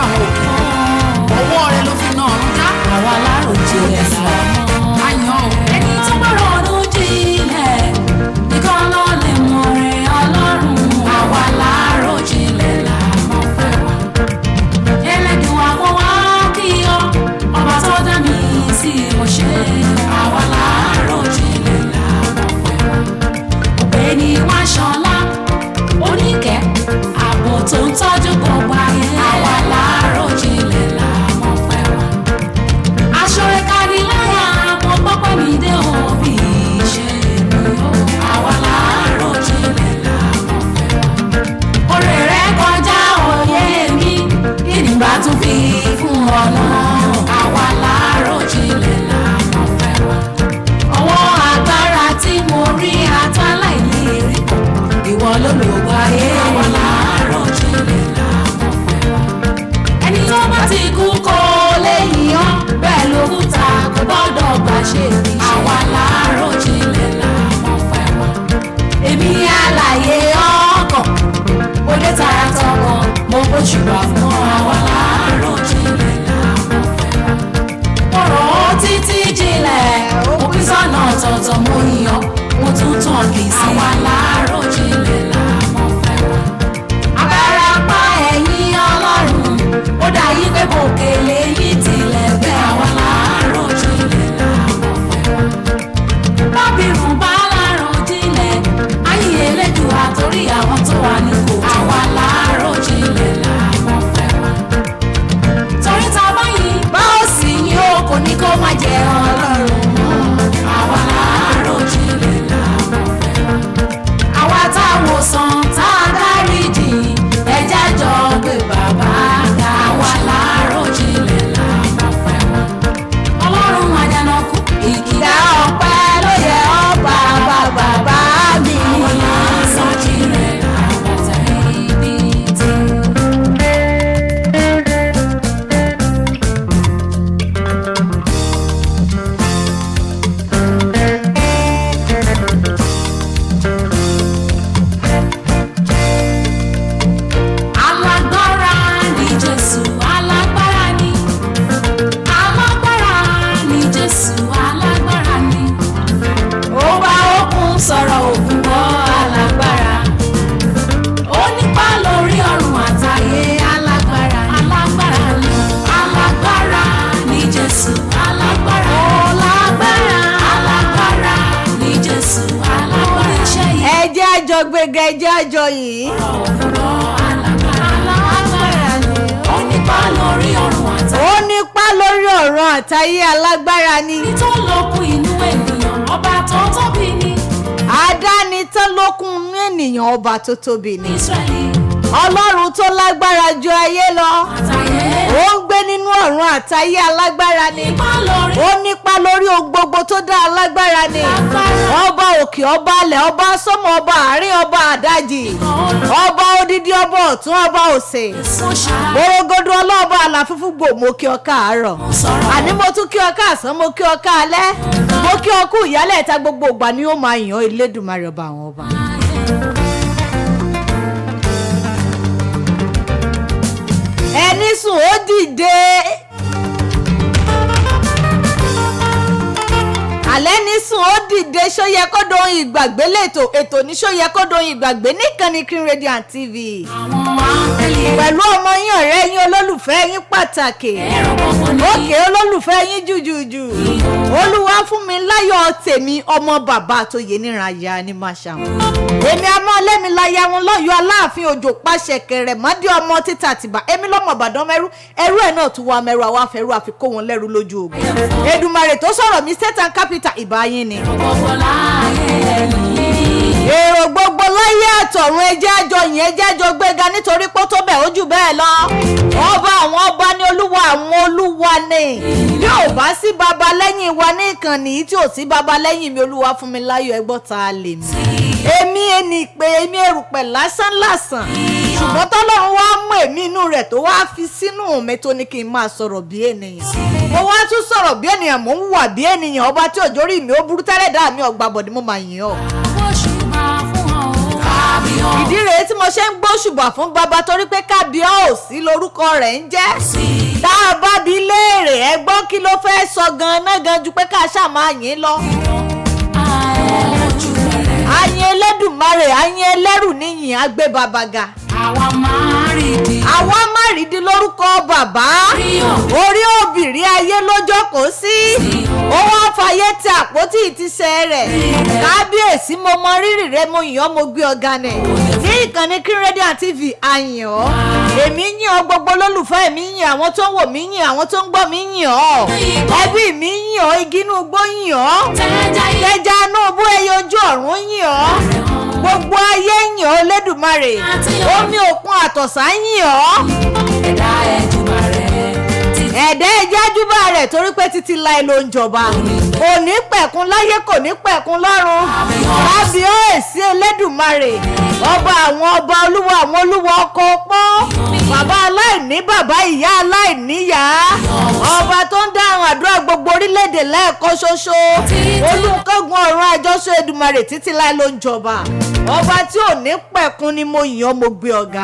àwọn òkú ọwọ́ rẹ̀ ló fi náà rún já àwa aláròjinlẹ̀ làwọn àyàn ẹni tó bá ronú jinlẹ̀ nìkan ló lè mọ rẹ̀ Ọlọ́run àwa aláròjinlẹ̀ làwọn fẹ́ wá ẹlẹ́dùn àwọn wá kí ọ ọba tó dá mi sí ọṣẹ́ àwa aláròjinlẹ̀ làwọn fẹ́ wá ọ̀gbẹ́ni wá ṣọlá oníkẹ́ ààbò tó ń tọ́jú gbogbo ayé àwa aláròjinlẹ̀ làwọn fẹ́ wá aṣọ́rẹ́ kárí láyà mo gbọ́pẹ́ mi dé òbí ṣe mi ó àwa aláròjinlẹ̀ làwọn fẹ́ wá oore rẹ̀ kọjá òye mi kí nígbà tún fi fún ọ náà àwa aláròjinlẹ̀ làwọn fẹ́ wá ọwọ́ agbára tí mo rí àtàláìní rí ìwọ ló lò wáyé àwa aláròjinlẹ̀ làwọn fẹ́ wá ẹni tó bá ti kú kó lẹ́yìn ọ́ bẹ́ẹ̀ lókúta kò gbọ́dọ̀ gbà ṣe fi ṣe àwa aláròjinlẹ̀ làwọn fẹ́ wá èmi àlàyé ọkàn mo dé tara tọkọ mo gbóṣùbà fún àwa aláròjinlẹ̀ làwọn fẹ́ wá mo rò ó títí jinlẹ̀ ó pín sọ́nà ọ̀tọ̀ọ̀tọ̀ mo yàn mo tún tàn kì í sí àwa aláròjinlẹ̀ làwọn fẹ́ wá abarapá ẹ̀yìn Ọlọ́run ó dá yí pé kò kélé yí tilẹ̀ bẹ́ẹ̀ àwa aláròjinlẹ̀ làwọn fẹ́ wá bábìrún bá aláròjinlẹ̀ ayé elédùn àtórí àwọn tó wà ní kò àwa aláròjinlẹ̀ làwọn fẹ́ wá torí ta báyìí bá ó sì yín ó kò ní kó má jẹ Ọlọ́run mọ́ àwa aláròjinlẹ̀ làwọn fẹ́ wá àwa táwọn sàn tá a dáríjì ẹjẹ́ jọ gbé bàbá ga àwa aláròjinlẹ̀ làwọn fẹ́ wá Ọlọ́run àjànàkú ìkìlá ọpẹ́ ló yẹ ọba bàbá mi àwọn lásán jíire àwọn tẹ̀ ibi tí. Alágbára ni Jésù alágbára ni Jésù alágbára ni ó bá òkun sọ̀rọ̀ òkun gbọ́ alágbára ó nípa lórí ọ̀run àtayé alágbára ni Jésù alágbára ni Jésù alágbára ẹ jẹ́ a jọ gbéga ẹ jẹ́ a jọ yìí. ó nípa lórí ọ̀run àtayé. ó nípa lórí ọ̀run àtayé alágbára ni. ẹni tó lókun inú ènìyàn ọba tó tóbi ni. àdáni tán lókun inú ènìyàn ọba tó tóbi ni. Ísírẹ́lì Ọlọ́run tó lágbára ju ayé lọ. àtayé. ó ń gbé nínú ọ̀run àtayé alágbára ni. nípa lórí. ó nípa lórí ohun gbogbo tó dá alágbára ni. ọba òkè ọba alẹ̀ ọba sọ́mọ ọba àárín ọba àdájì ọba odidi ọba ọ̀tún ọba òsè orogodo ọlọ́ọ̀ba àlàfífú gbò mo kí ọ káàárọ̀ àní mo tún kí ọ káàsán mo kí ọ káalẹ́ mo kí ọ kú ìyálẹ̀ ìta gbogbo ìgbà ni ó máa yàn Elédùmarè ọba àwọn ọba. ẹni sùn ó dìde alẹ́ ní sùn ó dìde ṣó yẹ kó dohun ìgbàgbé ètò ní ṣó yẹ kó dohun ìgbàgbé níkànnì Green Radio and TV pẹ̀lú ọmọ yín ọ̀rẹ́ yín olólùfẹ́ yín pàtàkì òkè olólùfẹ́ yín jùjùjù olúwa fún mi láyọ̀ tèmi ọmọ bàbá tó yé níranjà Animashaun èmi àmọ́ lẹ́mi láyà wọn lọ́yọ̀ aláàfin òjò pàṣẹ kẹrẹ mọ́dí ọmọ títà tìbà èmi lọ́mọ Ìbàdàn mẹ́rú ẹrú ẹ̀ náà tún wá mẹ́rú àwa fẹ́rú àfikún wọn lẹ́rú lójú ogun Èdùmàrè tó sọ̀rọ̀ mi state and capital ìbáyín ni. èrò gbogbo láyé àtọ̀run ẹjẹ́ àjọ yìí ẹjẹ́ àjọ gbéga nítorí pé ó tó bẹ̀ ó jù bẹ́ẹ̀ lọ ọba àwọn ọba ní olúwa àwọn olúwa ni bí ò bá sí baba lẹ́yìn wa ní ìkànnì yìí tí ò sí baba lẹ́yìn mi olúwa fún mi láyọ̀ ẹgbọ́n ta lè mi èmi ẹni pé èmi erùpẹ̀ lásán lásán ṣùgbọ́n tọ́lọ́run wá mú èmi inú rẹ̀ tó wá fi sínú mi tó ní kí n máa sọ̀rọ̀ bí ènìyàn mo wá tún sọ̀rọ̀ bí ènìyàn mo ń wà bí ènìyàn ọba tí òjò rí mi ó burú tẹ́lẹ̀ dá mi ọ̀gbà bọ̀dí mo máa yìn ọ́. ìdí rèé tí mo ṣe ń gbóṣùbà fún bàbá torí pé kábíyèsí lórúkọ rẹ̀ ń jẹ́. tá a bá bi léèrè ẹ gbọ́ kí ló fẹ́ sọ gan-an gan ju pé ká ṣáà máa yìn lọ. àyìn Elédùmarè àyìn ẹlẹ́rù níyìn agbé bàbá ga. àwa máa rídi lórúkọ bàbá orí òbìrí ayé lọ́jọ́ kò sí ó wá fàyè tí àpótí ìtìsẹ̀ rẹ̀ kábíyèsí mo mọ rírì rẹ mo yìn ọ́ mo gbé ọ̀gá nẹ̀ ní ìkànnì King Radio and TV àyìn ọ́ èmi yìn ọ́ gbogbo olólùfẹ́ mi yìn àwọn tó ń wò mí yìn àwọn tó ń gbọ́ mi yìn ọ́ ẹbí mi yìn ọ́ igi inú igbó yìn ọ́ tẹja inú ibú ẹyẹ ojú ọ̀run yìn ọ́ gbogbo ayé yìn ọ́ Olódùmarè omi òkun àtọ̀sà yìn ọ́ ẹ̀dá ẹjájúbà rẹ̀ torí pé títí láì ló ń jọba kò ní pẹ̀kun láyé kò ní pẹ̀kun lọ́run kábíyèsí Elédùmarè ọba àwọn ọba olúwa àwọn olúwa ọkọ pọ́n bàbá aláìní bàbá ìyá aláìníyá ọba tó ń dáhùn àdúrà gbogbo orílẹ̀-èdè lẹ́ẹ̀kan ṣoṣo olùkọ́gun ọ̀run àjọṣe Èdùmarè títí láì ló ń jọba ọba tí ò ní pẹ̀kun ni mo yìn ọ́ mo gbé ọ̀gá.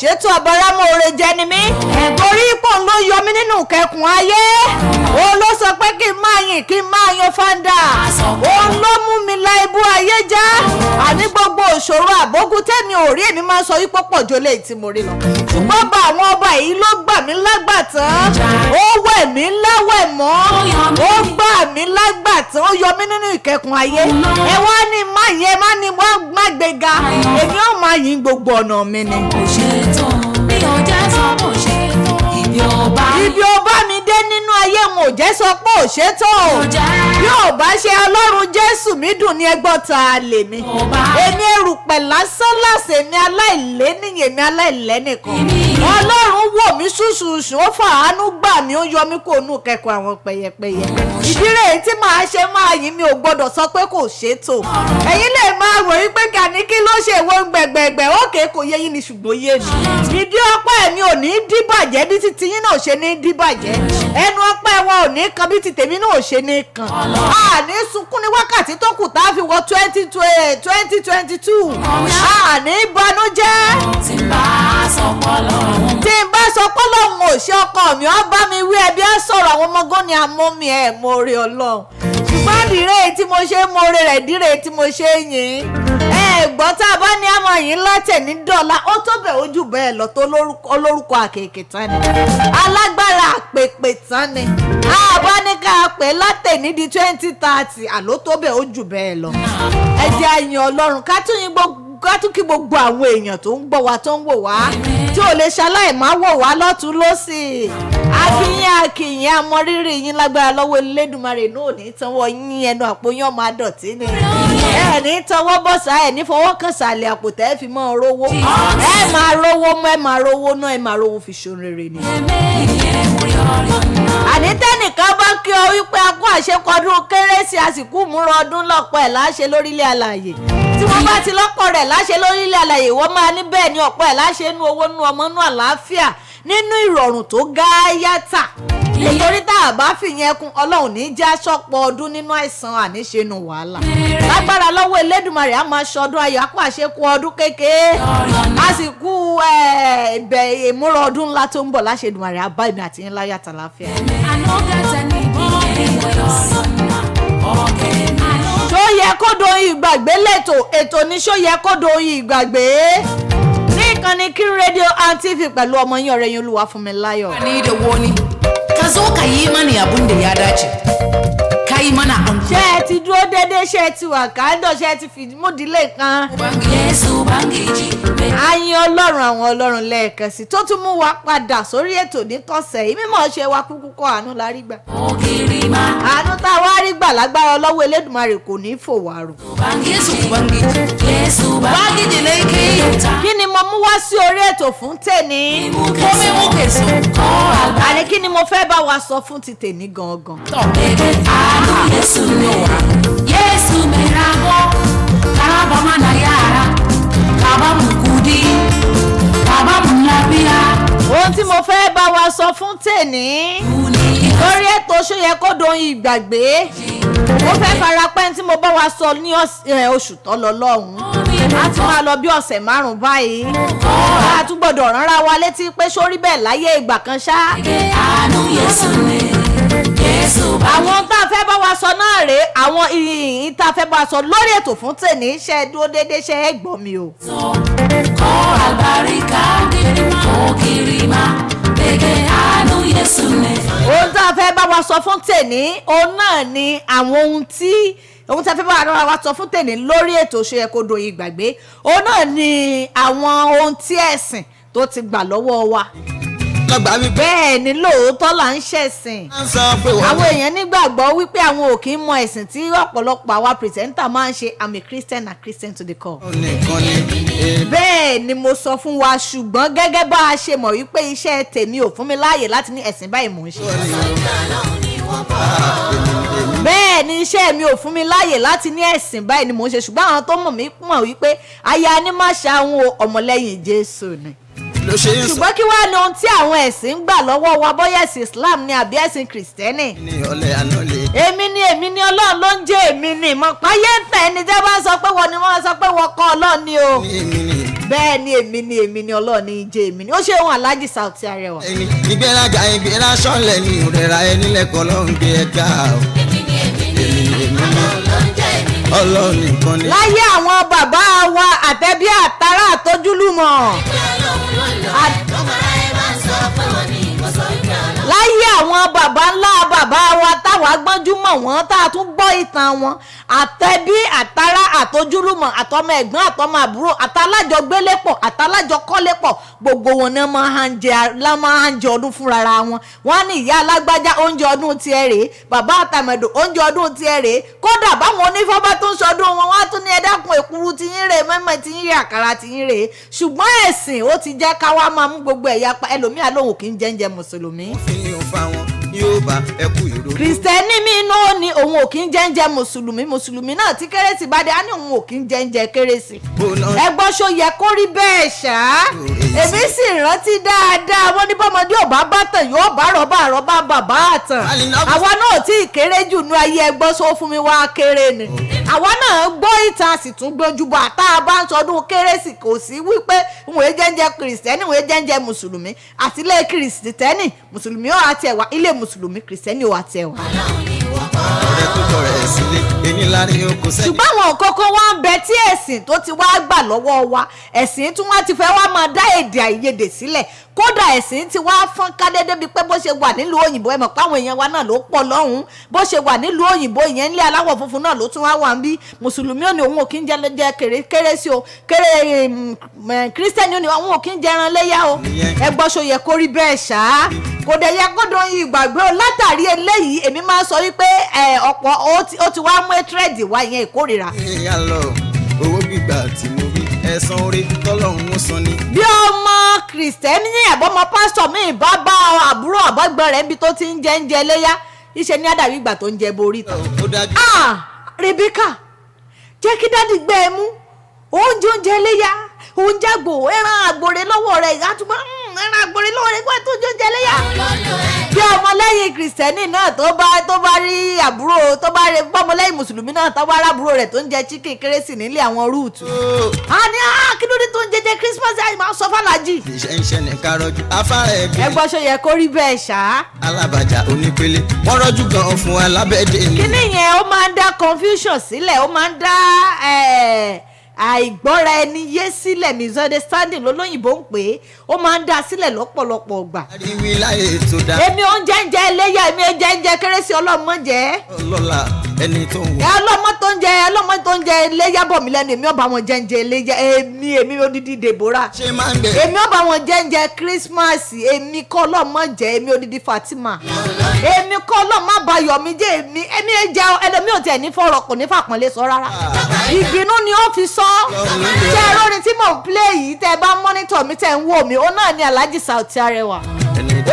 ṣètò àbárámọ̀ oore jẹ́ ni mí torí ipò ló yọ mí nínú kẹkùn ayé òun ló sọ pé kí n máa yìn kí n máa yan fanda òun ló mú mi la ibú ayé já àní gbogbo òṣòro àbógun tẹ́mi ò rí èmi máa sọ wípé pọ̀ jọ lè tí mo rí lọ ṣùgbọ́n bá àwọn ọba yìí ló gbà mí lágbàtàn ó wẹ̀ mí láwẹ̀ mọ́ ó gbà mí lágbàtàn ó yọ mí nínú ìkẹkùn ayé ẹ wá ní má yẹn má ní wọ́n má gbéga èmi ò máa yìn gbogbo ọ̀nà mi ni. Ibi ọba mi dé nínú ayé wọn ò jẹ́ sọ pé ò ṣe tó bí ò bá ṣe Ọlọ́run Jésù mi dùn ní ẹgbọ́n ta lè mi èmi erùpẹ̀ lásán láṣẹ mi aláìlénìyàn èmi aláìlẹ́nìkan Ọlọ́run wò mí ṣùṣùṣù ó fàánú gbà mí ó yọ mí kó nù kẹ́kọ̀ọ́ àwọn pẹ̀yẹpẹ̀yẹ ìdí rèé tí màá ṣe máa yìn mi ò gbọ́dọ̀ sọ pé kò ṣe tó ẹ̀yin lè máa rò yí pé kàní kí ló ṣe wo gbẹ̀gbẹ̀gbẹ̀ òkè kò yé yín ni ṣùgbọ́n yé mi ìdí ọpẹ́ mi ò ní díbàjẹ́ bí ti tiyín náà ṣe ní díbàjẹ́ ẹnu ọpẹ́ wọn ò ní kan bí ti tèmi náà ṣe ní kan àní sunkún ní wákàtí tó kù tá a fi wọ 2022 àní ìbànújẹ́ tí n bá sọ pé lọ́hùn ò ṣe ọkọ mi ó bá mi wí ẹbí ẹ sọ̀rọ̀ àwọn ọmọgán ni àmọ́ mi ẹ̀ mo rí Ọlọ́run ṣùgbọ́n ìdírè tí mo ṣe mo rí rẹ̀ ìdírè tí mo ṣe yìn gbọ́ tá a bá ní àmọ́ yìí látẹ̀ ní dọ́là ó tó bẹ̀ ojú bẹ́ẹ̀ lọ tó olórúkọ àkèké tán ni alágbára àpèpè tán ni àbá ní ká pè látẹ̀ ní di 2030 àló tó bẹ̀ ojú bẹ́ẹ̀ lọ ẹ jẹ́ àyìn Ọlọ́run ká tún kí gbogbo àwọn èèyàn tó ń gbọ́ wa tó ń wò wá tí tí ò lè ṣaláì má wò wá lọ́tún lósì. Akínyìn amọ̀rírì yín lágbára lọ́wọ́ Elédùmarè náà ní tanwọ́ yín ẹnu àpò yín ọmọ adọ̀tí ni. Ẹ ní tanwọ́ bọ́sà ẹ ní fọwọ́ kan sàlẹ̀ àpò tẹ́ fi mọ́ rówó. Ẹ máa rówó mọ́ ẹ máa rówó náà ẹ máa rówó fi ṣoríire ni. Àní tẹ́nìkan bá kí ọ wípé a kó àṣekọdún kérésì àsìkò múra ọdún lọ́pọ̀ ẹ̀ láṣẹ lórílẹ̀ àlàyé. Tí wọ́n bá ti lọ́pọ̀ rẹ̀ láṣẹ lórílẹ̀ àlàyé wọ́n máa ní bẹ́ẹ̀ ni ọ̀pọ̀ ẹ̀ láṣẹ nú owó nú ọmọ nú àlàáfíà nínú ìrọ̀rùn tó gáyàtà. Nítorí tá a bá fìyẹn kún Ọlọ́run ní já sọ́pọ̀ ọdún nínú àìsàn àníṣẹ́nu wàhálà. Lágbára lọ́wọ́ Elédùmarè á máa ṣọdún ayọ̀ àpò àṣekú ọdún kékeré. Àsìkò ìmúra ọdún ńlá tó ń bọ̀ láṣẹdùmarè á bá èmi àti yín láyọ̀ àtàlàáfíà. Ṣó yẹ kó doyin ìgbàgbé lẹ́tọ̀ ètò ní ṣó yẹ kó doyin ìgbàgbé. Ìkànnì King Radio and TV pẹ̀lú ọmọ yín ọ̀rẹ́ yín Olúwafúnmiláyọ̀. Ni da woni ka zo ka yi mani abun da ya dace ka yi mana an. Ṣé ẹ ti dúró déédéé ṣé ẹ ti wà kándọ̀ ṣé ẹ ti fìdí múdìlé kan. Jésù bangiji. A yìn Ọlọ́run àwọn Ọlọ́run lẹ́ẹ̀kan sí tó tún mú wa padà sórí ètò nítọ̀sẹ̀ yìí mímọ̀ ṣe wa kúkú kọ́ àánú la rí gbà. Ògiri ma. Àánú tá a wá rí gbà lágbára ọlọ́wọ́ Elédùmarè kò ní fò wá rò. Jésù bangiji leke yota. Kí ni mo mú wá sí orí ètò fún tèmi? Komi mu keso ko alba. Àní kí ni mo fẹ́ bá wa sọ fún ti tèmi gangan? Tọ̀gẹ̀gẹ̀ àánú Jésù ni wa. Jésù mẹ́ràbọ̀ kábọ̀ má na yára kábọ̀ mú kudi kábọ̀ mú lábíyá. Ohun tí mo fẹ́ bá wa sọ fún tèmi lórí ètò ṣó yẹ kó doyin ìgbàgbé. Mo fẹ́ fara pẹ́ tí mo bá wa sọ ní oṣù tó lọ lọ́hùn. A ti máa lọ bí ọ̀sẹ̀ 5 báyìí. A tún gbọ́dọ̀ ránra wa létí pé sórí bẹ́ẹ̀ láyé ìgbà kan ṣá. Àánú Jésù ni Jésù bá. Àwọn tá a fẹ́ bá wa sọ náà rèé àwọn ìyìn tá a fẹ́ bá wa sọ lórí ètò fún tèmi iṣẹ́ dúró déédéé ṣe é gbọ́ mi o. Kọ́ àlùbáríkà ògiri ma gẹ́gẹ́ àánú Jésù ni. Ohun tá a fẹ́ bá wa sọ fún tèmi òun náà ni àwọn ohun tá a fẹ́ bá wa sọ fún tèmi lórí ètò ṣó yẹ kó doyin ìgbàgbé òun náà ni àwọn ohun tí ẹ̀sìn tó ti gbà lọ́wọ́ wa. Bẹ́ẹ̀ ni lóòótọ́ là ń ṣẹ̀sìn. Àwọn èèyàn nígbàgbọ́ wípé àwọn ò kí ń mọ ẹ̀sìn tí ọ̀pọ̀lọpọ̀ àwa pìrìsẹ́ńtà máa ń ṣe I'm a Christian and Christian to the core. Bẹ́ẹ̀ ni mo sọ fún wa ṣùgbọ́n gẹ́gẹ́ bá a ṣe mọ̀ wípé iṣẹ́ tèmi ò fún mi láàyè láti ní ẹ̀sìn báyìí mò ń ṣe. Bẹ́ẹ̀ ni iṣẹ́ mi ò fún mi láàyè láti ní ẹ̀sìn báyìí ni mò ń ṣe ṣùgbọ́n àwọn tó mọ̀ mí mọ̀ wípé aya Animashaun ọmọlẹ́yìn Jésù ni. Ṣùgbọ́n kí wá ní ohun tí àwọn ẹ̀sìn ń gbà lọ́wọ́ wa bóyá ẹ̀sìn Islam ni àbí ẹ̀sìn Kìrìsìtẹ́nì. Èmi ni Ọlọ́run ló ń jẹ́ èmi ni mọ̀ páyé ń tẹ̀ ẹni jẹ́ bá ń sọ pé wọ́n ni wọ́n sọ pé wọ́n kọ́ Ọlọ́run ni o. Bẹ́ẹ̀ ni èmi ni Ọlọ́run ní jẹ́ èmi ni ó ṣe ohun Alhaji Sauty Arẹwà. Ìgbéraga ìgbérasọ́lẹ̀ ni ìrẹ̀ra ẹni lẹ́kọ̀ọ́ ló ń gbé ẹ̀ka o. Ọlọ́run nìkan ni. Láyé àwọn bàbá wa àtẹ̀bí àtàrà àtojúlùmọ̀. Láyé àwọn bàbá ńlá bàbá wa táwa gbọ́njú mọ̀ wọ́n tá a tún gbọ́ ìtàn wọn àtẹ̀bí àtàrà àtojúlùmọ̀ àtọmọ ẹ̀gbọ́n àtọmọ àbúrò àtàlájọgbélépọ̀ àtàlájọkọ́lépọ̀ gbogbo wọn náà máa ń jẹ ọdún fúnra wọn. Wọ́n ní ìyá alágbájá oúnjẹ ọdún tiẹ̀ rèé bàbá àtàmẹ̀dò oúnjẹ ọdún tiẹ̀ rèé kódà báwọn onífọ́bá tó ń ṣọdún wọn wọ́n á tún ní ẹ dákun èkuru tiyín rèé mẹ́mẹ́ tiyín rèé àkàrà tiyín rèé ṣùgbọ́n ẹ̀sìn ó ti jẹ́ káwá máa mú gbogbo ẹ̀yà pa ẹlòmíà lóhùn kì í jẹ́ mùsùlùmí. Kìrìsìtẹ́nì mi náà ni òun ò kí ń jẹ́ mùsùlùmí náà tí kérésì bá dé á ní òun ò kí ń jẹ́ kérésì. Ẹ gbọ́ ṣó yẹ kó rí bẹ́ẹ̀ ṣá. Èmi sì rántí dáadáa wọ́n ní bọ́mọdé ò bá bàtàn yóò bá rọ́bà bàbá àtàn. Àwa náà tí ì kéré jù ní ayé ẹgbọ́ sọ fún mi wá kéré ni. Àwa náà gbọ́ ìtàn sì tún gbójú bọ̀ àtà bá ń sọdún kérésì kò sí wípé òun èé jẹ́ kìrìsìtẹ́nì òun èé jẹ́ mùsùlùmí àtìlẹ́ kìrìsìtẹ́nì mùsùlùmí ò àti ẹ̀wà ilé mùsùlùmí kìrìsìtẹ́nì ò àti ẹ̀wà. Ọ̀rẹ́ tó tọrẹ ẹ̀ sílé ẹni láàrin oko sẹ́yìn. ṣùgbọ́n àwọn kókó wá ń bẹ tí ẹ̀sìn tó ti wá gbà lọ́wọ́ wa ẹ̀sìn tí wọ́n ti fẹ́ wá máa dá èdè àìyedè sílẹ̀ kódà ẹ̀sìn ti wá fọ́n ká dédé bíi pé bó ṣe wà nílùú òyìnbó ẹ mọ̀ pé àwọn èèyàn wa náà ló pọ̀ lọ́hùn-ún bó ṣe wà nílùú òyìnbó ìyẹn ńlẹ̀ aláwọ̀ funfun náà ló tún wá wà ń bí mùsùlùmí ò ní òun ò kí ń jẹ kérésì o kírísítẹ́nì ò ní òun ò kí ń jẹran léyà o ẹ gbọ́ ṣó yẹ kó rí bẹ́ẹ̀ ṣá kò dẹ̀ yẹ kó dùn Ìgbàgbé o látàrí eléyìí èmi máa sọ wípé ọ̀pọ̀ ó ti wá mú ẹ́tírẹ́dì wá ìyẹn ìkórìíra. ìyá lọ owó gbígbà tí mo rí ẹ̀san orí tọ́lọ́run ó san ni. bí ọmọ kìrìsìtẹ́nì ní àbọ̀mọ pásítọ̀ mi bá bá àbúrò àbọ̀gbọ́n rẹ̀ níbi tó ti ń jẹ ń jẹ léyà iṣẹ́ ní àdàbí ìgbà tó ń jẹ borí tán. Rebecca jẹ́ kí dádì gbé e mú oúnjẹ léyà oúnjẹ àgbò ẹran àgbòrè lọ́wọ́ rẹ̀ àtúbọ̀ ẹran àgbòrè lọ́wọ́ rẹ̀ gbọ́dọ̀ tó oúnjẹ léyà. bí ọmọlẹ́yìn kìrìsìtẹ́nì náà tó bá rí àbúrò tó bá rí ọmọlẹ́yìn mùsùlùmí náà tó bá rí àbúrò rẹ̀ tó ń jẹ chicken kérésì nílé àwọn rúùtù. a ní kí ló dé tó ń jẹjẹ Christmas ẹ̀ máa sọ fàlàjì. iṣẹ́ ní ká rọ́jú afárá ẹ̀gbẹ́. ẹ gbọ́ ṣe yẹ kó rí bẹ́ẹ̀ ṣá. alábàjá onípele wọ́n rọ́jú gan fún alábẹ́dẹ́ ni. kíní yẹn ó máa ń dá confusion sílẹ̀ ó máa ń dá àìgbọ́ra ẹni yé sílẹ̀ misunderstanding lólóyìnbó ń pè é ó máa ń dá sílẹ̀ lọ́pọ̀lọpọ̀ ọgbà. àríwí láyé tó dá. èmi oúnjẹ ń jẹ ẹlẹ́yà èmi oúnjẹ ń jẹ kérésì ọlọ́mọ jẹ. ọlọ́lá ẹni tó ń wọ. ọlọ́mọ tó ń jẹ ẹlẹ́yà bọ̀ mí lẹ́nu èmi ọba wọn jẹ ń jẹ ẹlẹ́yà èmi odidi Deborah. ṣé máa ń gbẹ. èmi ọba wọn jẹ ń jẹ Christmas èmi kọ́ ọlọ́mọ jẹ èmi odidi Fatima. èmi kọ́ ọlọ́mọ abayọ̀mí jẹ èmi ẹjẹ ẹlẹ́mi ò tẹ̀ ní fọ̀rọ̀ kò ní fàpọ̀nlé sọ rárá. ìbínú ni ó fi sọ tẹ ẹ lórí tí mò ń play yìí tẹ ẹ bá mọ́nítọ̀ mi tẹ ń wò mí ó náà ní Alhaji Sauty Arẹwà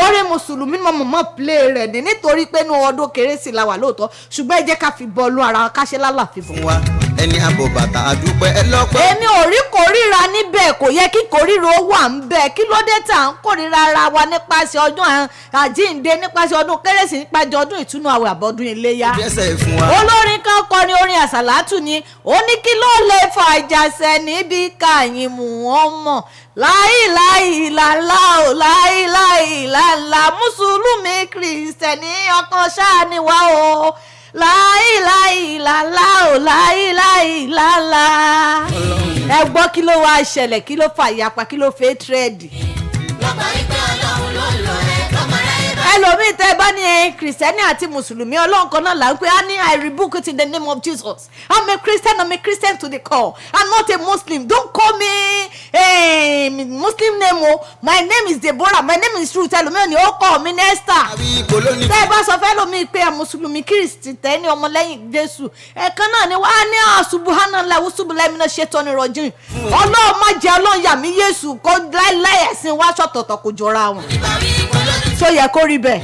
orí mùsùlùmí mọ̀ mọ̀ play rẹ̀ ní nítorí pé inú ọdún kérésì la wà lóòótọ́ ṣùgbọ́n ẹ jẹ́ ká fi bọ́ọ̀lù ara ká ṣe lálàfi bọ̀. wa ẹni àbọ̀ bàtà àdúpẹ́ ẹ lọ́pẹ́. èmi ò rí kórìíra níbẹ̀ kò yẹ kí kórìíra ó wà ń bẹ̀ kí ló dé tà ń kórìíra ara wa nípasẹ̀ ọdún àjíǹde nípasẹ̀ ọdún kérésì nípasẹ̀ ọdún ìtúnu àwẹ̀ àbọ̀dún iléyá. olórin kan kọrin orin àsàlátù ni ó ní kí ló lè fàjàsẹ̀ níbi káyìn mú wọn mọ̀ láìláìlàlá ò láìláìlàlá mùsùlùmí kìrìsìtẹ̀nì ọkàn ṣáà ni wá o láìláìlàlá ò láìláìlàlá. ẹ gbọ́ kí ló wá ṣẹlẹ̀ kí ló fà ìyapa kí ló fẹ́ tírẹ́ẹ̀dì. lọ́gbà ìpè ọlọ́run ló lò ẹ́ lọ́mọ rẹ̀ bá. ẹlòmíì tẹ́ ẹ bá ní kìrìsìtẹ́nì àti mùsùlùmí ọlọ́run kan náà là ń pè á ní I rebuke it in the name of Jesus. I'm a Christian to the core. I'm not a Muslim. Don't call me a Muslim name o. My name is Deborah. My name is Ruth. ẹlòmíì ni ó kọ́ mi Nesta. tẹ́ ẹ bá sọ fẹ́ lómi pé mùsùlùmí kìrìsìtẹ́nì ọmọlẹ́yìn Jésù ẹ̀kan náà ni wọ́n á ní subhanallah wùsùbùlẹ̀ mi náà ṣètò ní rọ̀jìn. ọlọ́run má jẹ́ ọlọ́run yà mí Jésù kó láìláì ẹ̀sìn wá ṣọ̀tọ̀tọ̀ kò jọra wọn. tó yẹ kó rí bẹ́ẹ̀.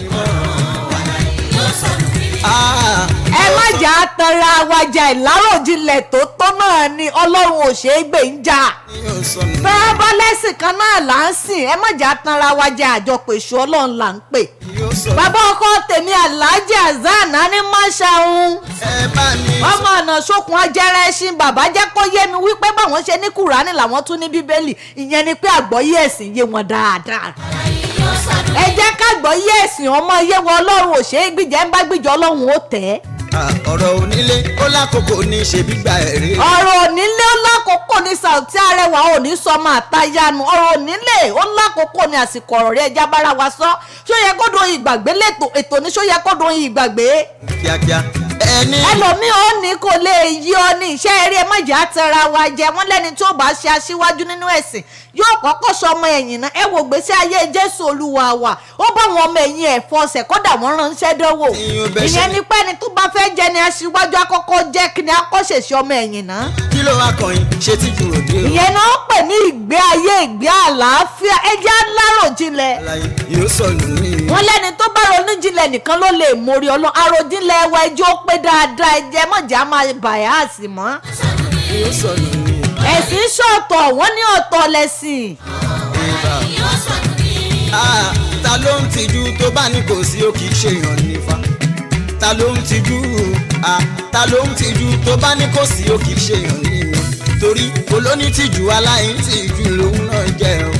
ẹ má jà á tanra wa jà ìláròjinlẹ̀ tó tó náà ni ọlọ́run ò ṣe é gbé ń jà. bẹ́ẹ̀ bá lẹ́sìn kan náà là ń sìn ẹ má jà á tanra wa jà àjọpọ̀ èṣù ọlọ́run là ń pè. bàbá ọkọ tèmi Alhaji Hasan Animashaun ọmọ ọ̀nà sókun ajẹ́rẹ́ ẹṣin bàbá jẹ́ kó yé mi wípé báwọn ṣe ní Kùránì làwọn tún ní Bíbélì ìyẹn ni pé àgbọ́yé ẹ̀sìn yé wọn dáadáa. ẹ jẹ́ ká gbọ́yé ẹ̀sìn ọmọ yé wọn ọlọ́run ò ṣe é gbìjẹ́ ń bá gbìjọ́ ọlọ́run ó tẹ̀ ẹ́. ọ̀rọ̀ onílé ó lákòókò ní ṣe gbígbà ẹ̀rí. ọ̀rọ̀ onílé ó lákòókò ní Sauty Arẹwà ò ní sọmọ àtayánu ọ̀rọ̀ onílé ó lákòókò ní àsìkò ọ̀rọ̀ rẹ̀ ẹja bára wa sọ ṣó yẹ kó doyin ìgbàgbé lẹ́tọ̀ ètò ní ṣó yẹ kó doyin ìgbàgbé. kíákíá ẹlòmíì ó ní kò lè yí ọ ní iṣẹ́ eré mọ̀jà tẹra wa jẹ wọ́n lẹ́ni tó bá ṣe aṣíwájú nínú ẹ̀sìn yóò kọ́kọ́ sọ ọmọ ẹ̀yìn náà ẹ wò gbèsè ayé Jésù Olúwa wa ó bá wọn ọmọ ẹ̀yìn ẹ̀ fọsẹ̀ kódà wọ́n ránṣẹ́ dánwò ìyẹn ni pé ẹni tó bá fẹ́ jẹ ni aṣíwájú àkọ́kọ́ jẹ́ kí ni akọ́ṣẹ̀ṣẹ̀ ọmọ ẹ̀yìn náà. kí ló wá kàn yín ṣe tí ju òde o. ìyẹn náà ń pè ní ìgbé ayé ìgbé àlàáfíà ẹjẹ́ aláròjinlẹ̀. yóò sọnù ní. wọ́n lẹ́ni tó bá ronú jinlẹ̀ nìkan ló lè mórí Ọlọ́run àròjinlẹ̀ ẹwà ẹjọ́ pé dáadáa ẹjẹ́ mọ̀jà máa bàyà àsì mọ́. yóò sọnù ní. ẹ̀sìn ṣọ̀tọ̀ wọ́n ní ọ̀tọ̀ lẹ́sìn. ta ló ń tijú tó bá ní kò sí ó kì í ṣèyàn nífa. ta ló ń tijú ta ló ń tijú tó bá ní kò sí ó kì í ṣèyàn nínú. torí olónítìjú aláìntìjú lòun náà jẹ́ o.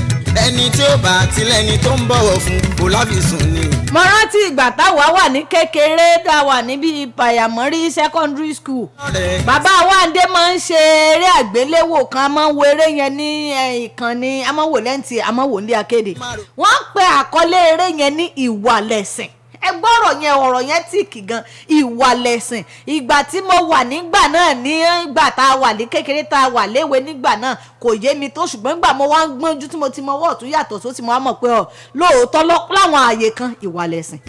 ẹni tí ó bá tilẹ̀ni tó ń bọ̀wọ̀ fún kò láfisùn ni mo rántí ìgbà táwa wà ní kékeré tá a wà níbi Pàyàmọ́rí secondary school bàbá Wándé máa ń ṣe eré àgbéléwò kan a máa ń wo eré yẹn ní ìkànnì a máa ń wò lẹ́ǹtì a máa ń wò ní akéde wọ́n pe àkọlé eré yẹn ní ìwà lẹ̀sìn ẹ gbọ́rọ̀ yẹn ọ̀rọ̀ yẹn tìkì gan ìwà lẹ̀sìn ìgbà tí mo wà nígbà náà nígbà tá a wà ní kékeré tá a wà léwe nígbà náà kò yé mi tó ṣùgbọ́n nígbà mo wá ń gbọ́njú tí mo ti mọ wọ́ọ̀tún yàtọ̀ sósì mo wá mọ̀ pé lóòótọ́ láwọn ààyè kan ìwà lẹ̀sìn.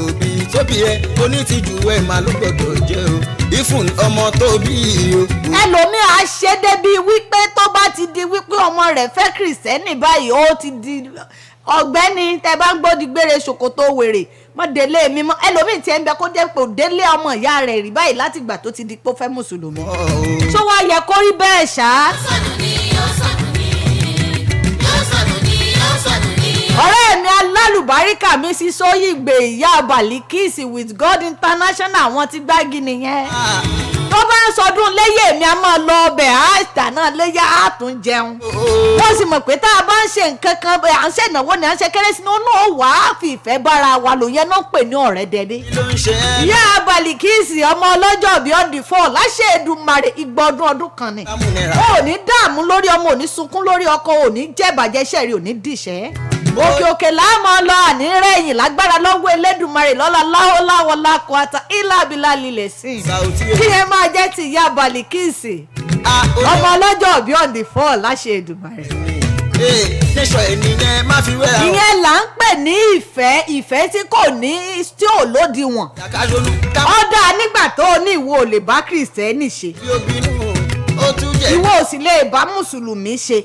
òbí tóbi ẹ onítìjú ẹ máa ló gbọ́dọ̀ jẹ́ o ìfún ọmọ tó bí o. ẹlòmíì á ṣe débi wípé tó bá ti di wípé ọmọ rẹ̀ fẹ́ kìrìsìtẹ́nì báyìí ó ti di ọ̀gbẹ́ni tẹ bá ń gbódi gbére ṣòkòtò wèrè mọ délé mi mọ ẹlòmíì tí ẹ ń bẹ kó jẹ́ pé délé ọmọ ìyá rẹ̀ rí báyìí láti ìgbà tó ti di pé ó fẹ́ mùsùlùmí ṣó wá yẹ kó rí bẹ́ẹ̀ ṣá. ọ̀rẹ́ mi alálùbáríkà mi sí Sóyìngbé ìyá Balikisi with God International àwọn ti gbági nìyẹn tó bá ń sọdún léyè mi a máa lọ ọbẹ̀ àìsàn náà léyà á tún jẹun wọ́n sì mọ̀ pé tá a bá ń ṣe nǹkan kan à ń ṣe ìnáwó ni à ń ṣe kérésì náà wà á fi ìfẹ́ bára wa lò yẹn náà pè ní ọ̀rẹ́ dẹ́dẹ́. ìyá Balikisi ọmọ ọlọ́jọ́ bíi on the fall láṣẹ Èdùmàrè igba ọdún kan ni ó ní dààmú lórí ọmọ ò ní sunkún lórí ọkọ ò ní jẹ́bàjẹ́ sẹ́rí ò ní dìṣẹ́ òkè òkè láàmú lọ ànírẹ̀yìn lágbára lọ́wọ́ Elédùmarè lọ́la láwọ́láwọ́ lákọ̀ọ́ta ìlàbílà lílẹ̀ sí i kí ẹ máa jẹ́ ti ìyá Balikisi ọmọ ọlọ́jọ́ bí on the fall láṣẹ Èdùmàrè. ìyẹn là ń pè ní ìfẹ́ tí kò ní tí ò lódiwọ̀n ọ̀dà nígbà tó ní ìwọ ò lè bá kìrìsìtẹ́nì ṣe ìwọ ò sì lè bá mùsùlùmí ṣe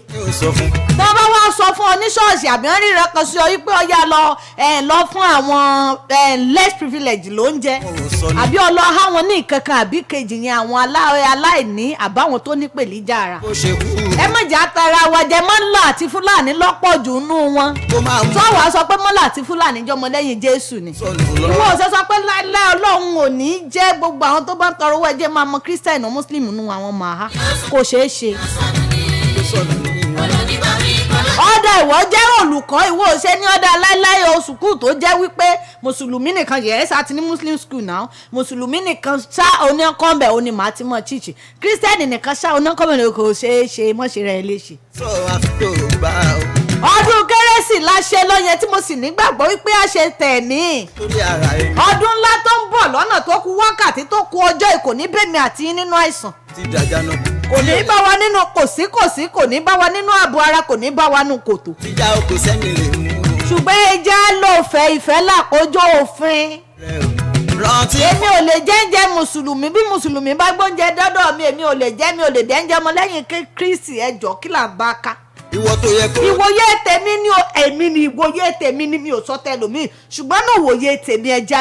tó bá wá sọ fún ọ ní ṣọ́ọ̀ṣì àbí wọ́n ríran kan sí ọ wípé ọya lọ fún àwọn less privilege lóúnjẹ àbí ọlọ àwọn ní ìkankan àbí kejì yẹn àwọn aláìní àbáwọn tó ní pèlíjà ara ẹ má jà tara wa jẹ mọ́lá àti fúlàní lọ́pọ̀ jù nú wọn tó wàá sọ pé mọ́lá àti fúlàní jọmọ lẹ́yìn Jésù ni ìwọ ò sọ pé láìláì Ọlọ́run ò ní jẹ́ gbogbo àwọn tó bá ń tọrọ owó ẹ̀jẹ̀ máa mọ kírísítẹ̀nì mùsùlùmí nù àwọn màá kò ṣeé ṣe. ọ̀dà ìwọ jẹ́ olùkọ́ ìwọ ṣe ní ọ̀dà láíláí oṣù kù tó jẹ́ wípé mùsùlùmí nìkan yẹ̀ẹ́sì àti ní muslim school náà mùsùlùmí nìkan ṣá oníkọ́ńbẹ̀ òní màá ti mọ̀ chíìchì kírísítẹ́nì nìkan ṣá oníkọ́ńbẹ̀ kò ṣeé ṣe mọ́ṣe rẹ̀ léṣe. ọdún kérésì láṣẹ lọ́yẹ tí mo sì nígbàgbọ́ wípé a ṣe tẹ̀mí ọdún ńlá tó ń bọ̀ lọ́nà tó kù wákàtí tó kù ọjọ́ ìkò ní bẹ́mi àti nínú àìsàn kò ní bá wa nínú kòsíkòsí kò ní bá wa nínú ààbò ara kò ní bá wa nínú kòtò ṣùgbọ́n ẹja ló fẹ́ ìfẹ́ làkójọ òfin èmi ò lè jẹ́ǹjẹ́ mùsùlùmí bí mùsùlùmí bá gbóúnjẹ dọ́dọ̀ mi èmi ò lè jẹ́ mi ò lè dẹ́ǹjẹ́ ọmọ lẹ́yìn Kristi ẹjọ́ kí là ń bá ká ìwòye tèmi ni èmi ni ìwòye tèmi ni mi ò sọ tẹlòmíì ṣùgbọ́n náà ìwòye tèmi ẹjẹ́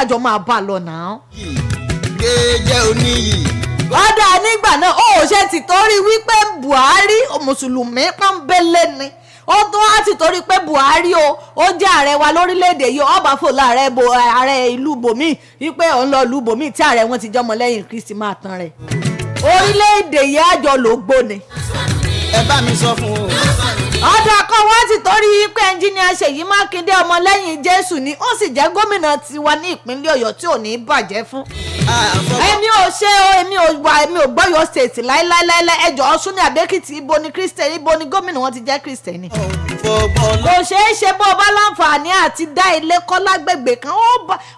àjọ máa bá lọ náà. jẹ́ oníyì. ọ̀dà nígbà náà ó ṣe ti torí wípé Buhari mùsùlùmí pọ́nbélé ni ó tó á ti torí pé Buhari ó jẹ́ ààrẹ wa lórílẹ̀‐èdè yìí ọba fòlà ààrẹ ìlú bòmí wípé òun lọ ìlú bòmí tí ààrẹ wọn ti jọmọ lẹ́yìn Kristi máa tán rẹ̀ orílẹ̀‐èdè yìí àjọ ló gbóni. ẹ bá mi sọ fún un. ọ̀dà kan wọ́n ti torí pé ẹnjíníà Ṣèyí Mákindé ọmọlẹ́yìn Jésù ni ó sì jẹ́ gómìnà tiwa ní ìpínlẹ̀ Ọ̀yọ́ tí ò ní bàjẹ́ fún. èmi ò ṣe o èmi ò gbọ́ Ọ̀yọ́ state láíláíláí ẹjọ́ Ọ̀ṣun ní Àbẹ́kìtì ibo ni Kristẹni ibo ni gómìnà wọn ti jẹ́ Kristẹni. kò ṣeé ṣe bó o bá láǹfààní àti dá ilé kọ́ lágbègbè kan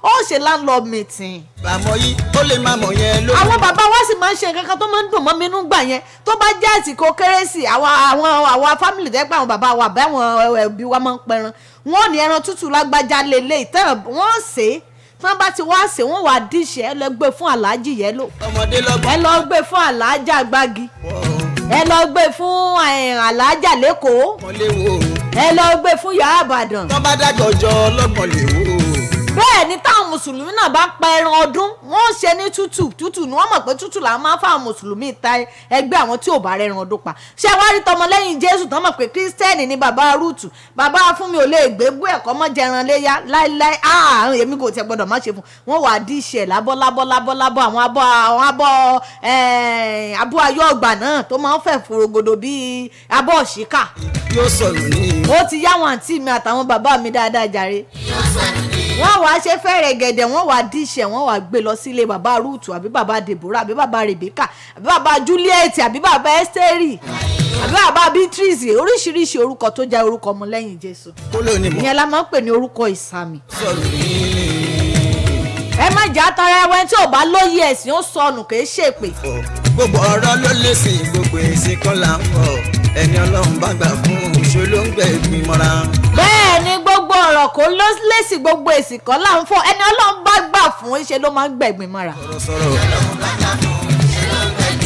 ó ṣe landlord meeting. bàmọ́ yìí ó lè máa mọ̀ yẹn ló. àwọn bàbá wa sì máa ń ṣe nǹkan kan tó máa ń dùn mọ́ mi nínú gbà yẹn tó bá jẹ́ àsìkò kérésì àwọn family tẹ́ pé àwọn bàbá wa báwọn ẹbí wa máa ń pẹran wọn ò ní ẹran tútù lágbájá lélẹ̀ ìtẹ́ wọ́n ṣe é tí wọ́n bá ti wá ṣe wọ́n wà díṣẹ́ ẹ lọ gbé fún aláàjì yẹ́lò ẹ lọ gbé fún aláàjà gbági ẹ lọ gbé fún aláàjà lẹ́kọ̀ọ́ ẹ lọ gbé fún yàrá Ìbàdàn. wọ́n bá dájọ́ jọ ọlọ́gbọ̀n lè wò ó. bẹ́ẹ̀ ni táwọn mùsùlùmí náà bá pa ẹran ọdún wọ́n ṣe ní tútù ni wọ́n mọ̀ pé tútù làwọn máa ń fáwọn mùsùlùmí ta ẹgbẹ́ àwọn tí ò bá rẹran ọdún pa ṣé wàá rí tọmọlẹ́yìn Jésù tán mọ̀ pé kírísítẹ́nì ni bàbá rúùtù bàbá Funmi ò lè gbé bú ẹ̀kọ́ mọ́ jẹran léyà láíláí ààrùn èmi kò tiẹ̀ gbọ́dọ̀ má ṣe fún wọn wà á dí iṣẹ́ lábọ́ àwọn abọ́ ayọ́ ọgbà náà tó máa ń fẹ̀ fòrògòdò bíi abọ́ òṣìkà yóò sọ̀rọ̀ ní. ó ti yá wọn àǹtí mi àtàwọn bàbá mi dáadáa jàre. yóò sọ̀rọ̀ ní. wọ́n wá ṣe fẹ́rẹ̀ gẹ̀dẹ̀ wọ́n wá díṣẹ̀ wọ́n wá gbé lọ sílé bàbá Rúùtù àbí bàbá Deborah àbí bàbá Rebecca àbí bàbá Juliet àbí bàbá Ẹ́sítérì àbí bàbá Beatrice oríṣiríṣi orúkọ tó jẹ́ orúkọ ọmọ lẹ́yìn Jésù. ìyẹn la máa ń pè ní orúkọ ìsàmì. ẹ má jà tara ẹwẹ́ tí ò bá lóye ẹ̀sìn ó sọnù kì í ṣèpè. gbogbo ọ̀rọ̀ ló lè sìn gbogbo èsì kan là ń bọ̀ ẹni Ọlọ́run bá gbà fún ṣe ló ń gbẹ ìgbìmọ̀ra. bẹ́ẹ̀ ni gbogbo ọ̀rọ̀ kò ló lè sí gbogbo èsì kan là ń fọ̀ ẹni Ọlọ́run bá gbà fún ṣe ló máa ń gbẹ̀gbìn mọ́ra.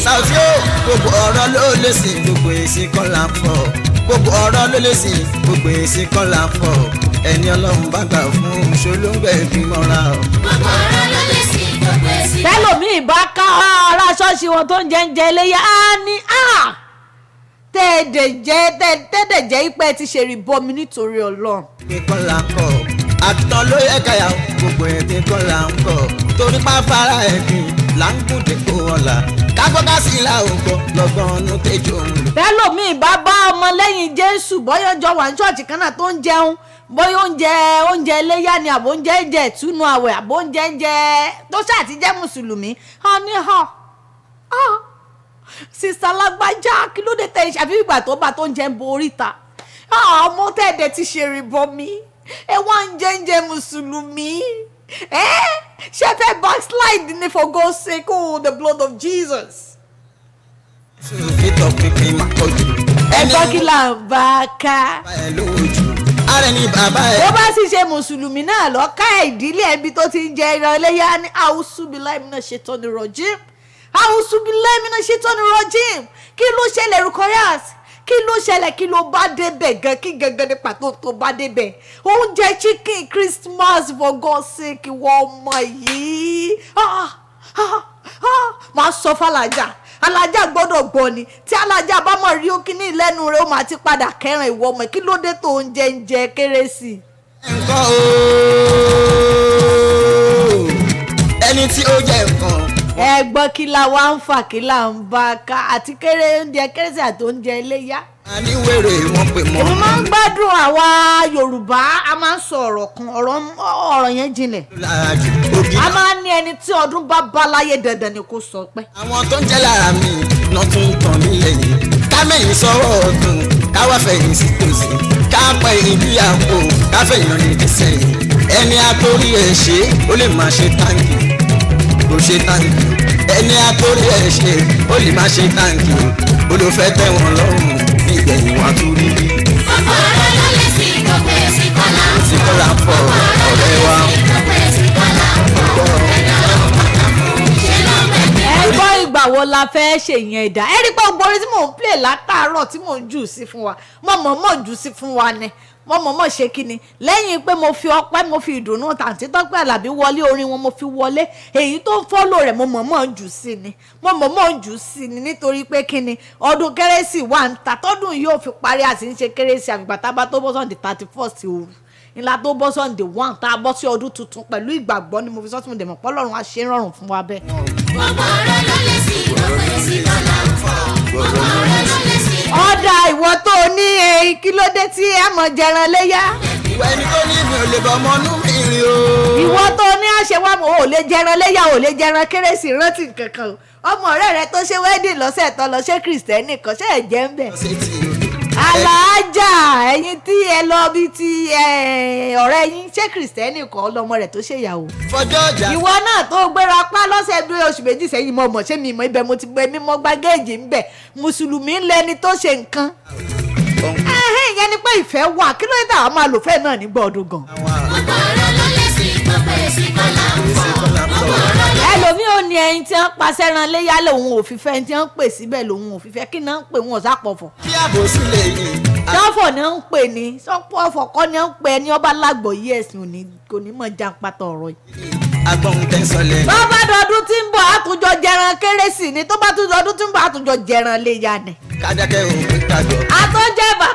Sauti o gbogbo ọ̀rọ̀ ló lè sìn gbogbo èsì kan là ń bọ̀ gbogbo ọ̀rọ̀ ló lè sìn gbogbo èsì kan là ń bọ̀ ẹni Ọlọ́run bá gbà fún ṣe ló ń gbẹ ìgbìmọ̀ra. gbogbo ọ̀rọ̀ ló lè sí gbogbo èsì. tẹ́lòmíì bá ká ara ṣọ́ọ̀ṣì wọn tó ń jẹ eléyà á ní tẹ́ẹ̀dẹ̀ jẹ́ ipẹ́ ti ṣe rí bọ́mi nítorí Ọlọ́run. kíkan là ń kọ àtàn ló yẹ káyà gbogbo ẹ̀dín kan là ń kọ torí pàfàrà ẹ̀dín là ń gùdè kó ọ̀la kágbọ́ká sí ìlà ògbọ́ lọ́gbọ́n ọ̀nù tẹ́jọ́ òun. tẹ́lòmíì bá bá ọmọ lẹ́yìn Jésù bọ́yọ̀ jọ wà ní ṣọ́ọ̀ṣì kan náà tó ń jẹun bóyá oúnjẹ eléyà ni àbò oúnjẹ jẹ ìtúnu àwẹ̀ àbò oúnjẹ tó ṣáà ti jẹ́ mùsùlùmí sista lágbájá kí ló dé tẹ àfi ìgbà tó bá tó ń jẹ ń bo oríta ọmọ tẹ̀dẹ̀ ti ṣe rìbọmi ẹ wá ń jẹ mùsùlùmí ṣe fẹ́ backslide ní for God's sake the blood of Jesus. ìtọ̀ pínpín máa kọjú. ẹgbọ́n kí là ń bá ká. ẹ lójú ara ẹni bàbá ẹ. bó bá sì ṣe mùsùlùmí náà lọ ká ìdílé ẹbí tó ti ń jẹ ìran ẹlẹ́yà ní àwùsùbíláì minash shaitani rajim àwùsùbíláì minash shaitani rajim kí ló ṣẹlẹ̀ Rukayat kí ló ṣẹlẹ̀ kí ló bá débẹ̀ gan kí gangan ní pàtó tó bá débẹ̀ oúnjẹ chicken Christmas for God's sake wọ́n ọmọ yìí máa sọ fàlàjà alájà gbọ́dọ̀ gbọ́ ni tí alájà bá mọ̀ rí òkìní lẹ́nu rẹ̀ ó máa ti padà kẹran ìwọ ọmọ kí ló dé tó ń jẹ kérésì. nǹkan ẹni tí ó jẹ nǹkan. ẹ gbọ́ kí la wá ń fà kí la ń bá ká àti oúnjẹ kérésì àti oúnjẹ iléyá. a ní wèrè wọn pè mọ́. èmi máa ń gbádùn àwa Yorùbá a máa ń sọ ọ̀rọ̀ kan ọ̀rọ̀ yẹn jinlẹ̀. a máa ń ní ẹni tí ọdún bá bá láyé dandan ni kò sọ pé. àwọn tó ń jẹ́ lára mi náà tún ń tàn mí lẹ́yìn ká mẹ́yìn sọ́wọ́ ọdún ká wá fẹ̀yìn sí tòsí ká pa èyí bí àpò ká fẹ̀yìn ní ìdísẹ́yìn ẹni àtórí ẹ̀ ṣe ó lè máa ṣe táǹkì kò ṣe táǹkì ẹni àtórí ẹ̀ ṣe ó lè máa ṣe táǹkì olùfẹ́ tẹ̀wọ̀n lọ́rùn ní ìgbẹ̀yìn wọn tó rí bí. gbogbo ọ̀rọ̀ ló lè sí gbogbo èsì kan là ń fọ̀. sí kọ́lá ń fọ ọ̀rẹ́ wa. gbogbo èsì kan là ń fọ̀. ẹni Ọlọ́run bàtà fún ṣe ló ń gbẹ̀gbìn. ẹ gbọ́ ìgbà wo la fẹ́ ṣe yẹn ẹ̀dá ẹ rí pé gbogbo orin tí mò ń play látàárọ̀ tí mò ń jù sí fún wa mọ̀ jù sí fún wa ni mọ̀ ṣe kí ni lẹ́yìn pé mo fi ọpẹ́ mo fi ìdùnnú tàǹtí tọ́pẹ́ Àlàbí wọlé orin wọn mo fi wọlé èyí tó ń fọ́lò rẹ̀ mo mọ̀ jù sí ni jù sí ni nítorí pé kí ni ọdún kérésì wà ń ta tọ́dún yóò fi parí àti ń ṣe kérésì àgbà tá a bá tó bọ́ sọ́n di 31st òru ńlá tó bọ́ sọ́n di 1 tá a bọ́ sí ọdún tuntun pẹ̀lú ìgbàgbọ́ ni mo fi sọ́tún dẹ̀mọ̀ pọ́lọ́run á ṣe rọrùn fún wa bẹ́ẹ̀. gbogbo ọ̀rọ̀ ló lè sí gbogbo èsì kan là ń fọ̀. gbogbo ọ̀rọ̀ ló lè sí. ọ̀dà ìwọ tó ní kí ló dé tí ẹ mọ̀ jẹran léyà. ìwọ ẹni tó ní mi ò lè bọ ọmọ inú mi rìn o. ìwọ tó ní àṣewámọ̀ ò lè jẹran léyà ò lè jẹran kérésì rántí kankan o ọmọ ọ̀rẹ́ rẹ tó ṣe wedding lọ́sẹ̀ tó lọ ṣe kìrìsìtẹ́nì kan ṣe é jẹ́ ń bẹ̀. aláàjà ẹ̀yin tí ẹ lọ bí ti ọ̀rẹ́ yín ṣé kìrìsìtẹ́nì kan lọmọ rẹ̀ tó ṣèyàwó. fọjọ́ ọjà. ìwọ náà tó gbéra pa lọ́sẹ̀ bí oṣù méjì sẹ́yìn mọ̀ ṣé mi mọ̀ ibẹ̀ mo ti gbé mímọ́ gbàgéèjì ń bẹ̀ mùsùlùmí lẹni tó ṣe nǹkan. ìyẹn ni pé ìfẹ́ wà kí ló dé àwọn máa lò fẹ́ náà nígbà ọdún gan. gbogbo ọ̀rọ̀ ló lè sí gbogbo èsì kan là ń fọ̀. gbogbo ọ̀rọ̀ ló ẹlòmíì ò ní ẹyin tí wọ́n pa sẹ́ran léyà lòun ò fi fẹ́ ẹni tí wọ́n pè síbẹ̀ lòun ò fi fẹ́ kí náà ń pè wọn ọ̀sápọ̀fọ̀. bí àbòsí lè yìn. sọ́fọ̀ ni wọ́n ń pè ní sọ́pọ̀ ọ̀fọ̀ kọ́ ni wọ́n ń pè ẹni ọba lágbọ̀ yí ẹ̀sìn kò ní mọ̀ já pátá ọ̀rọ̀ yìí. agbọ̀n tẹ́sọ̀lẹ̀. tó bá dọdún tí ń bọ̀ àtúnjọ jẹran kérésì ni tó bá tún dọdún tí ń bọ̀ àtúnjọ jẹran léyà ni. kájákẹ́ òun kájọ. àtọ́jẹ́bà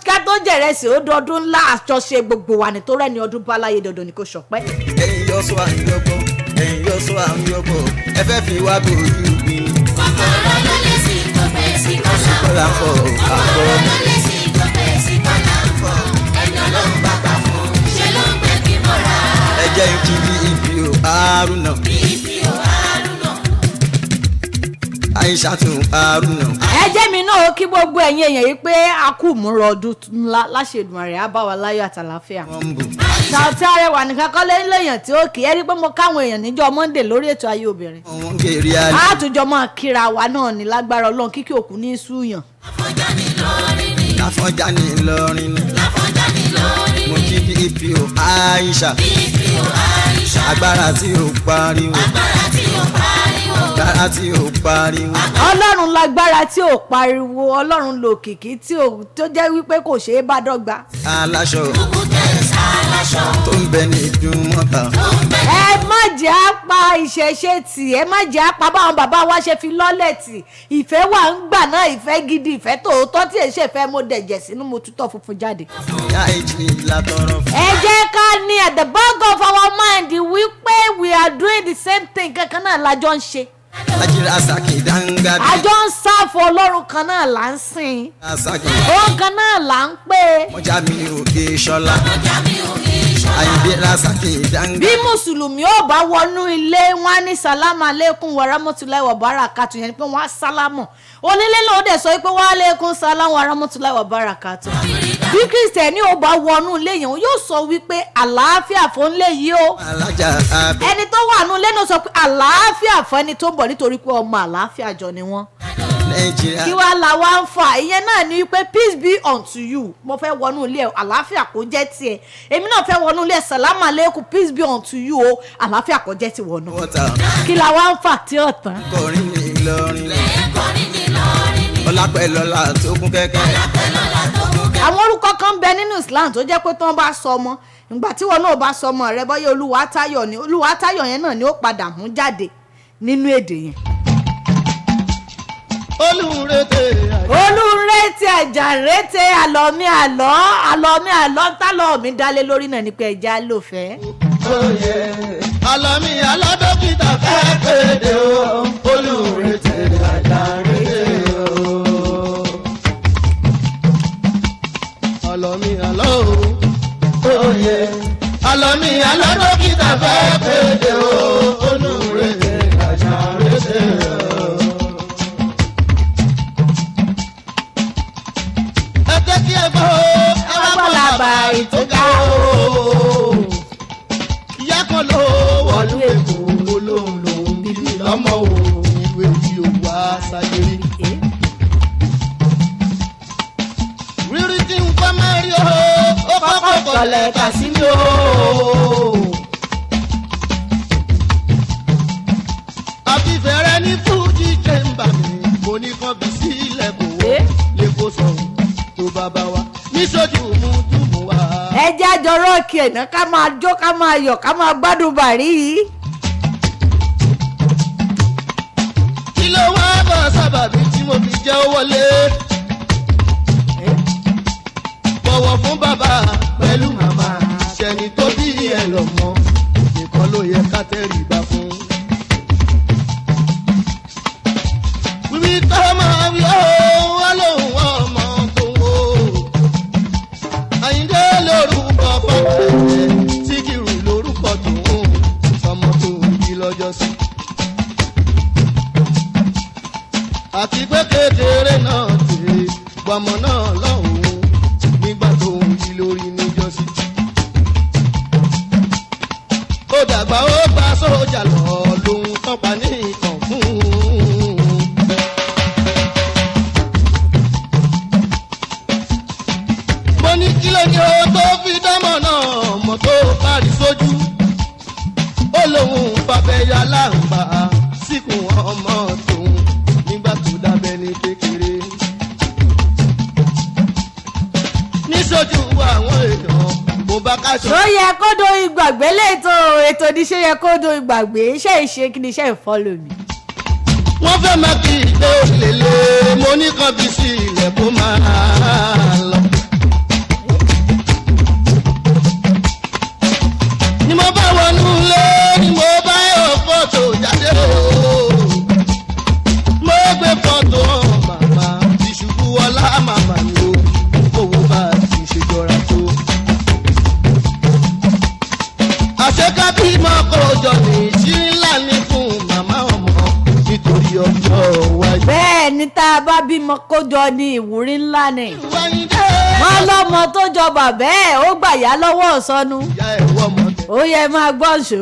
kátó jẹ̀rẹ̀sì ó dọdún ńlá àjọṣe gbogbo wa ni tó rẹ́ni ọdún bá láyé dandan ni kò ṣọpẹ́. ẹ̀yin yọ sọ àyọ̀bọ̀ ẹ̀yin yọ sọ àyọ̀bọ̀ ẹ fẹ́ fi wá gbòòrò mi. gbogbo ọ̀rọ̀ ló lè sí gbogbo èsì kan là ń fọ̀. gbogbo ọ̀rọ̀ ló lè sí gbogbo èsì kan là ń fọ̀. ẹni Ọlọ́run bàtà fún ṣe ló ń gbẹ̀gbìn mọ́ra. jẹ́ kí ibi ò Haruna. Aisha tún Haruna. ẹ jẹ́ mi náà kí gbogbo ẹ̀yin èèyàn yìí pé a kú múra ọdún ńlá láṣẹ̀dùn rẹ̀ á bá wa láyọ̀ àtàlàáfíà. Sàùtì Arẹwà nìkan kọ́ lẹ́yìn tí ó kì í ẹ rí pé mo káwọn èèyàn níjọ́ Monday lórí ètò ayé obìnrin. àtúnjọ máa kíra wa náà ní lágbára Ọlọ́run kíkí òkú ní súyàn. Láfọ̀njá ní Ìlọrin ni. Mo kí ibi ò Aisha. Agbára tí ò pariwo. Agbára tí ò pariwo. Ọlọ́run lágbára tí ò pariwo, Ọlọ́run lòkìkí tó jẹ́ wípé kò ṣeé bá dọ́gba. Aláṣọ tó ń bẹ ní Ìdúmọ̀tà. Ẹ má jẹ́ apá ìṣẹ̀ṣe tì, ẹ má jẹ́ apá báwọn bàbá wa ṣe fi lọ́lẹ̀ tì. Ìfẹ́ wà ń gbà náà, ìfẹ́ gidi, ìfẹ́ tòótọ́ tí èṣe fẹ́ mo dẹ̀jẹ̀ sínú mo tútọ̀ funfun jáde. Ìyá ìjì látọrọ fún. Ẹ jẹ́ ká ní at the back of our mind wípé we are doing the same thing kankan náà lájọ ń ṣe. Ajira Saki Dangadi. Àjọ ń sáfù Ọlọ́run kan náà là ń sìn. Asaki. Òun kan náà là ń pè. Mọ́jà mi ò gé ṣọlá. Ayíǹde Saki Dangadi. Bí Mùsùlùmí ò bá wọnú ilé wọn á ní sàlámù alékún wàrámọ́túláì wà bárakàtù yẹn ni pé wọ́n á sálámù. Onílé náà ó dẹ̀ sọ pé wọ́n á lékún sàlámù wàrámọ́túláì wà bárakàtù. Bí Kristẹni ò bá wọnú ilé yẹn yóò sọ wípé àlàáfíà fún ilé yìí o. Alájà abẹ. Ẹni tó wà nú ilé náà sọ pé àlàáfíà fún ẹni tó ń bọ̀ nítorí pé ọmọ àlàáfíà jọ ni wọ́n. Nàìjíríà. Kí wàá la wá ń fà ìyẹn náà ni wípé peace be unto you. Mo fẹ́ wọnú ilé àlàáfíà kó jẹ́ tiẹ̀. Èmi náà fẹ́ wọnú ilé sàlámù alékún peace be unto you o àlàáfíà kó jẹ́ ti wọnú. Kí la wá ń fà tí ó tán. Kọrin ní Ìlọrin. Ọlápẹ̀lọ́lá tó kún kẹ́kẹ́. Àwọn orúkọ kan ń bẹ nínú Islam tó jẹ́ pé tí wọ́n bá sọ ọmọ ìgbà tí wọn náà bá sọ ọmọ rẹ bọ́yá Olúwatáyọ̀ ni Olúwatáyọ̀ yẹn náà ni ó padà mú jáde nínú èdè yẹn. Olúrètè àjàrètè àlọ́mí àlọ́ tálọ́ mi dálé lórí náà ni pé ẹja ló fẹ́. Àlọ́mí aládókítà fẹ́ kéde o Olúrètè àjàrètè o. Àlọ́mí àlọ́ òye àlọ́mí aládókítà fẹ́ kéde o Olúrètè àjàrètè o. Ẹ jẹ́ kí ẹ gbọ́ ẹ wá gbọ́ làbà ìtọ́jà o. Ìyá kan ló wọ̀lú Èkó olóhùn lòún bíbí lọ́mọ o ìwé tí o wá sáyé rí. Rírí tí n kọ́ máa rí o ó kọ́kọ́ kọ̀lẹ̀ kà sí mi o. Àfihàn ní Fújì Chamber mi mo ní kán bí sílẹ̀ kò wọ́ lè kó sọ̀rọ̀ tó bàbá wa níṣojú mú túmù wá. Ẹ jẹ́ àjọrọ̀ kí ẹ̀nà ká máa jó ká máa yọ̀ ká máa gbádùn bàrí yìí. Kí ló wá bọ̀ sábàbí tí mo fi jẹ́ ó wọlé? Bọ̀wọ̀ fún bàbá pẹ̀lú màmá ṣẹ̀ni tó bí ẹ lọ́mọ nìkan ló yẹ ká tẹríba fún. Wíwí tó máa wí ó wá lóhùn ọmọ tó wó. Àyíndé lórúkọ bàbá ẹ̀ Síkírù lórúkọ tòun ọmọ tó yí lọ́jọ́ sí. Àti pé kékeré náà tèrè gbọmọ náà lọ́hùn-ún nígbà tó ń yí lórí níjọ́sí. Ó dàgbà ó gba sójà lọ lóhun tọ́pa ní ìtàn fún un. Mo ní kí ló ní o tó fi dámọ̀ náà mọ̀ tó parí sójú. Ó lóhun fàbẹ́yà láǹbà síkùn ọmọ tòun nígbà tó dábẹ́ ní kékeré. Níṣojú àwọn èèyàn mo bá káṣọ. Ṣó yẹ kó do ìgbàgbé léètò ètò ní ṣó yẹ kó do ìgbàgbé iṣẹ́ ìṣe kí ni iṣẹ́ ìfọ́lò mi. Wọ́n fẹ́ máa kí ìgbé òlèlè mo ní kan bí sí ilẹ̀ kó máa lọ. Ni mo bá wọnú ilé ni mo bá yọ fọ́tò jáde o. Mo gbé fọ́tò màmá ti ṣubú ọlá màmá mi o. Owó bá ti ṣe jọra tó. Àṣekábí ọjọ́ wájú. bẹ́ẹ̀ ni tá a bá bímọ kójọ ní ìwúrí ńlá ni. wọ́n lọ́mọ tó jọ bàbá ẹ̀ ó gbà yá lọ́wọ́ ọ̀sọ́nu. ó yẹ máa gbọ́ ṣó.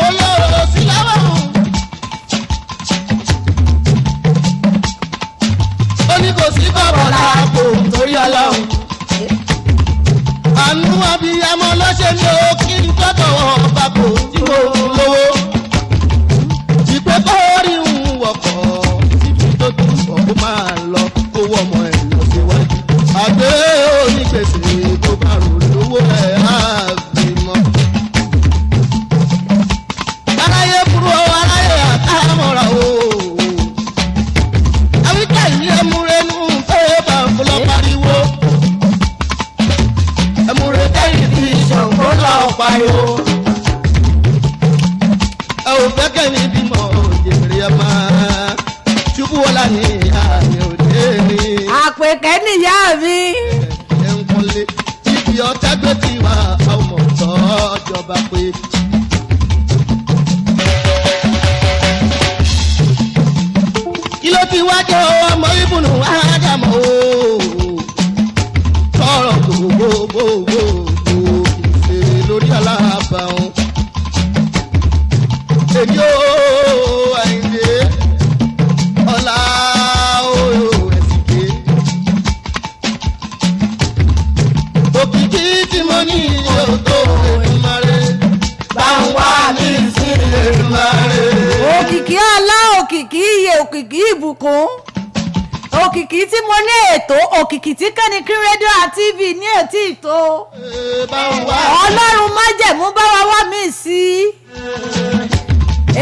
olóró sí láwọn. ó ní kò sí bàbá láàpò torí ọlọ́run. àánú abiyamọ lọ́sẹ̀ ní o kí n tọ́tọ̀ ọba kò tí mo lówó. ìpè kọ́ọ̀rì ń wọ̀kọ̀ títí tó tún bọ̀ kó máa lọ kó wọ́ ọmọ ẹ̀ lọ síwájú. àgbẹ̀ onígbèsè tó bá rò lówó ẹ̀ á fi mọ́. aráyé burú aráyé àtàmọ́ra o. àwíkà yìí ẹ múre nù fẹ́ bá ń lọ pariwo. ẹ múre kẹ́yìn tí ìṣàǹkó lọ pariwo. ẹ ò fẹ́ kẹ́yìn bímọ òjèrè ẹ máa ṣubú wọlá ní ìyá mi ò dé mi. àpèkẹ́ nìyá mi. ẹ ń kúnlé ibi ọ̀tá gbé tí wà á mọ̀ tọ́ jọba pé. kí ló ti wá jẹ́ ọmọ ìbùnú ádámọ̀ o. sọ̀rọ̀ gbogbogbò ìfèrè lórí alábàáhùn. èmi ò àìndé ọ̀la ẹ̀sìnké. òkìkí tí mo ní yóò tó Èdùmàrè. bá ń wá mi sí Èdùmàrè. òkìkí ọlá òkìkí iye òkìkí ìbùkún òkìkí tí mo ní ètò òkìkí tí Kẹ́nìkí rédíò àti TV ní ètí ìtò bá ń wá. ọlọ́run májẹ̀mú bá wa wá mí sí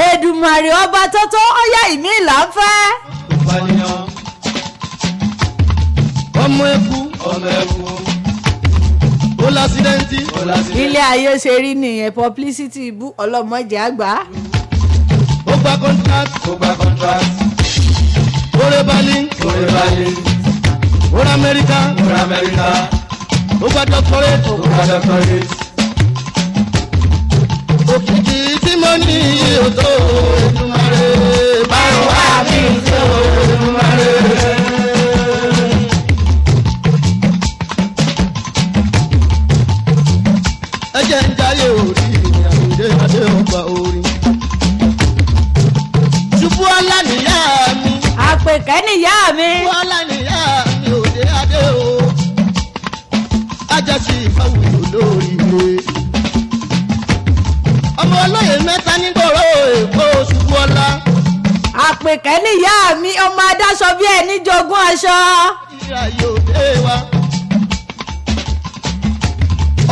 Èdùmàrè ọba tó tó ọyá ìmí là ń fẹ́. ìpànìyàn ọmọ ẹkú ó lásìdẹ́ntì. ilé ayé ṣe rí nìyẹn publicity ibú ọlọ́mọdé àgbà. ó gba contract. ó rẹ balẹ̀. ó rẹ Amẹ́ríkà. ó gba doctorate. òkìkí tí mo ní yóò tó Èdùmàrè. báwo wá mi tó Èdùmàrè. ẹ jẹ́ ń jáyé orí ìyàwó adé ọgbà orí. ṣubú ọlá nìyá mi. àpèkẹ́ nìyá mi. ṣubú ọlá nìyá mi òde adé o. ajásí ìfọwọ́ lórí ilé. ọmọ olóyè mẹ́ta nígboro èkó ṣubú ọlá. àpèkẹ́ nìyá mi ọmọ adáṣọ bí ẹni jogún aṣọ. ìyá yóò dé wa.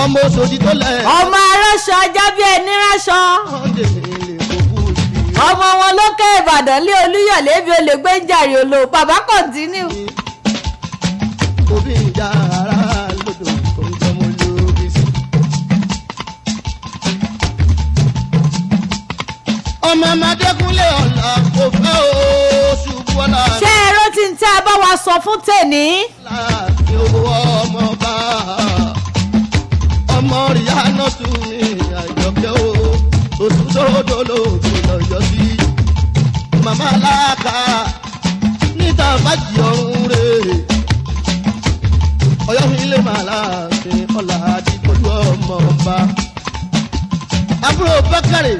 ọmọ Òṣòdì tó lẹ̀. ọmọ aráṣọ ajá bí ẹni ráṣọ. ọ̀dẹ̀ mi lè kókó sí i. ọmọ wọn lókè Ìbàdàn lé Olúyọ̀lé bí olè gbé ń jàre olo bàbá kọ̀ntínú. òbí ìjà ara lòdò tó ń tọ́ mọ́ lórí sí. ọmọ Adékúnlé ọ̀la kò fẹ́ o ṣubú ọ̀la. ṣé ẹ̀rọ tí ń tẹ́ ẹ bá wa sọ fún tèmi. láti owó ọmọ bá ọmọ Ríyánà tún ní Àjọkẹ́ o oṣù tó dolóògbé lọ́yọ́ sí. màmá aláàkà níta fàjì ọ̀run rè Ọ̀yọ́ ilé màláàfin ọ̀là àdìgbòlú ọmọ ọba. àbúrò Bákàrè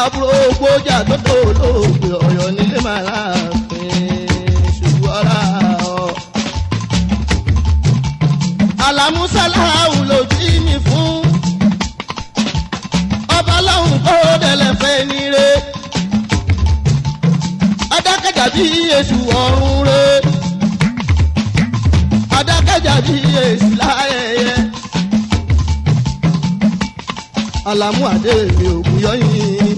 àbúrò gbójà tó dolóògbé Ọ̀yọ́ nílé màláàfin ṣubú ọ̀la ọ̀. Àlàmúsàláhù ló jí mi fún ọba lọ́hùn kó dẹ̀lẹ̀ fẹ́ ní re. adákẹ́jà bí èṣù ọ̀run re. adákẹ́jà bí èṣù láyẹyẹ. Àlàmú àdé mi ògùn yọyìn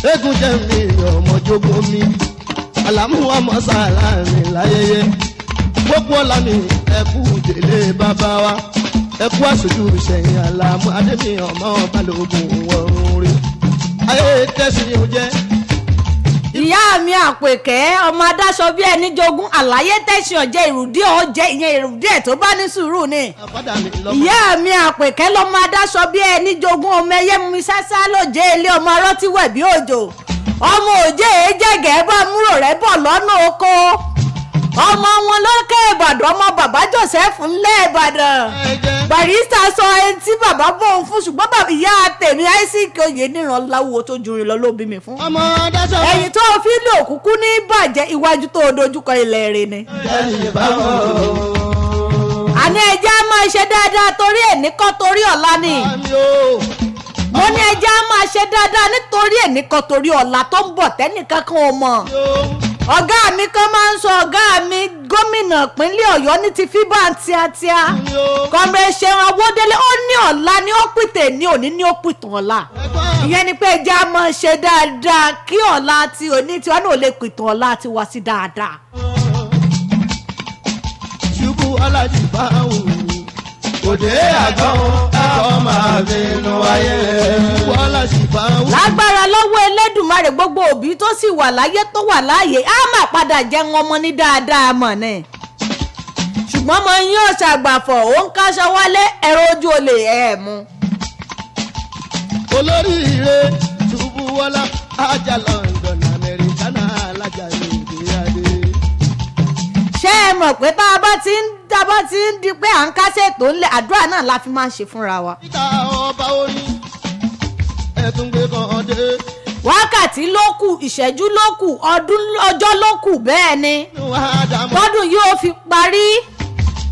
eégún jẹ́ mi ọmọjogún mi. Àlàmú ọmọ sàlá mi láyẹyẹ. gbogbo ọ̀la mi ẹkú délé bàbá wa ẹkú aṣojú ìṣẹ̀yìn Àlàmú adébí ọmọ balógun ọ̀run rí. ayé tẹ̀sí ò jẹ́ ìyá mi àpèkẹ́ ọmọ adáṣọ bí ẹni jogún àlàyé tẹ̀sán ọ̀jẹ̀ ìrùdí ọ̀jẹ̀ ìyẹn ìrùdí ẹ̀ tó bá ní sùúrù ni. ìyá mi àpèkẹ́ lọ́mọ adáṣọ bí ẹni jogún ọmọ ẹyẹ mumi sásá lóje ilé ọmọ arọ́tíwẹ̀ bí òjò ọmọ òjé èjẹ̀gẹ̀ bá múrò rẹ̀ bọ̀ lọ́nà oko ọmọ wọn lókè ìbàdàn ọmọ bàbá joseph ńlẹ̀ ìbàdàn barista sọ ẹni tí bàbá bóun fún ṣùgbọ́n bàbá ìyá tèmi isaac oyè níran láwo tó ju rìn lọ ló bí mi fún. ẹ̀yìn tó fi lè òkúkú ní bàjẹ́ iwájú tó dojúkọ ilẹ̀ rẹ̀ ni. àní ẹja máa ṣe dáadáa torí ẹnìkan torí ọ̀la ni mo ní ẹja máa ṣe dáadáa nítorí ẹnìkan torí ọ̀la tó ń bọ̀ tẹ́nìkan kan ò mọ̀. ọ̀gá mi kan máa ń sọ ọ̀gá mi gómìnà ìpínlẹ̀ ọ̀yọ́ ní ti fíbà tíátíá kọ́mrẹ́ ṣeun awódélé ó ní ọ̀la ní ó pìtẹ́ ní òní ní ó pìtàn ọ̀la ìyẹn ni pé ẹja máa ṣe dáadáa kí ọ̀la tí òní tiwa náà lè pìtàn ọ̀la tiwa sí dáadáa. ṣubú alájí bá wù òde àgọ́ ẹ̀kọ́ máa bínú wáyé ṣubú alájí bá wù. lágbára lọ́wọ́ Elédùmarè gbogbo òbí tó sì wà láyé tó wà láàyè á máa padà jẹun ọmọ ní dáadáa mọ̀ ní. ṣùgbọ́n mo yín ò ṣàgbàfọ̀ ó ń káṣọ wálé ẹ̀rọ ojú olè ẹ̀ mú. olóríire ṣubú wọlá ajá London amẹ́ríkánà alájà ìgbéyàdé. ṣé ẹ mọ̀ pé tá a bá ti ń di pé à ń kásẹ̀ tó ń lẹ̀ àdúrà náà la fi máa ń ṣe fúnra wa. níta ọba oní ẹ̀tún gbé kan dé. wákàtí ló kù ìṣẹ́jú ló kù ọjọ́ ló kù bẹ́ẹ̀ ni tọ́dún yóò fi parí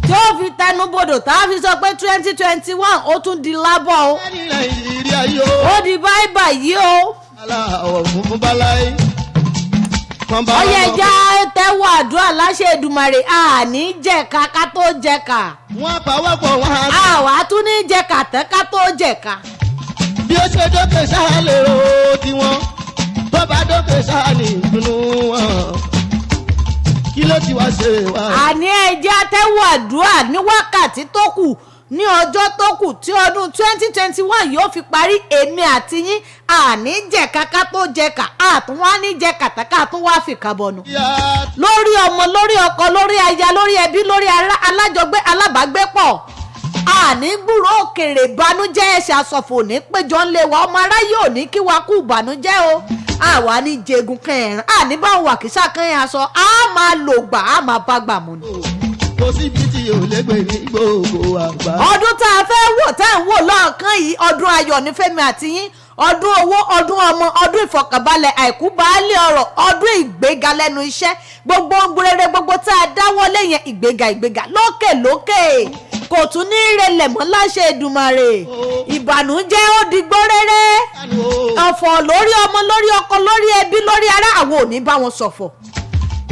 tí ó fi tẹnubodò tá a fi sọ pé 2021 ó tún di lábọ̀ o ó di báìbà yìí o. aláwọ̀ funfun báláyé. ọyẹ ẹja tẹ́wọ́ àdúrà láṣẹ Èdùmàrè àní jẹ̀ka ká tó jẹ̀ka. wọ́n pàwọ́pọ̀ wọn á. àwa tún ní jẹ̀ka tẹ́ ká tó jẹ̀ka. bí ó ṣe dókè sáà lè ro tiwọn tó bá dókè sáà ní ìdùnnú wọn kí ló ti wá ṣe wá. àní ẹja tẹ́wọ́ àdúrà ní wákàtí tó kù ní ọjọ́ tó kù tí ọdún 2021 yóò fi parí èmi àti yín àní jẹ̀ka ká tó jẹ̀ka àtúnwá ní jẹ̀ka tẹ́ka àtúnwá fìkà bọ̀nù. lórí ọmọ lórí ọkọ lórí aya lórí ẹbí lórí alájọgbé alábàágbépọ̀ àní gbúrò òkèrè ìbànújẹ́ ẹ̀ṣẹ̀ àsọ̀fò ní péjọ ńlẹ̀ wa ọmọ aráyé ò ní kí wa kú ìbànújẹ́ o àwa ní jẹgun kẹrin àní báwọn wàkísà kẹrin aṣọ á máa lò gbà á máa bá gbà mọ́ ni. kò síbi tí ò lẹ́gbẹ̀ẹ́ ní gbogbo àgbà. ọdún tá a fẹ́ wò tá à ń wò lọ́ọ̀kan yìí ọdún ayọ̀ ní Fẹ́mi àti yín ọdún owó ọdún ọmọ ọdún ìfọ̀kànbalẹ̀ àìkú baálé ọ̀rọ̀ ọdún ìgbéga lẹ́nu iṣẹ́ gbogbo gbèrèrè gbogbo tá a dáwọ́ lẹ́yìn ìgbéga lókè lókè kò tún ní ìrẹ̀lẹ̀ mọ́ láṣẹ Èdùmàrè ìbànújẹ́ ó digbó rere ọ̀fọ̀ lórí ọmọ lórí ọkọ lórí ẹbí lórí ará àwọn ò ní bá wọn ṣọ̀fọ̀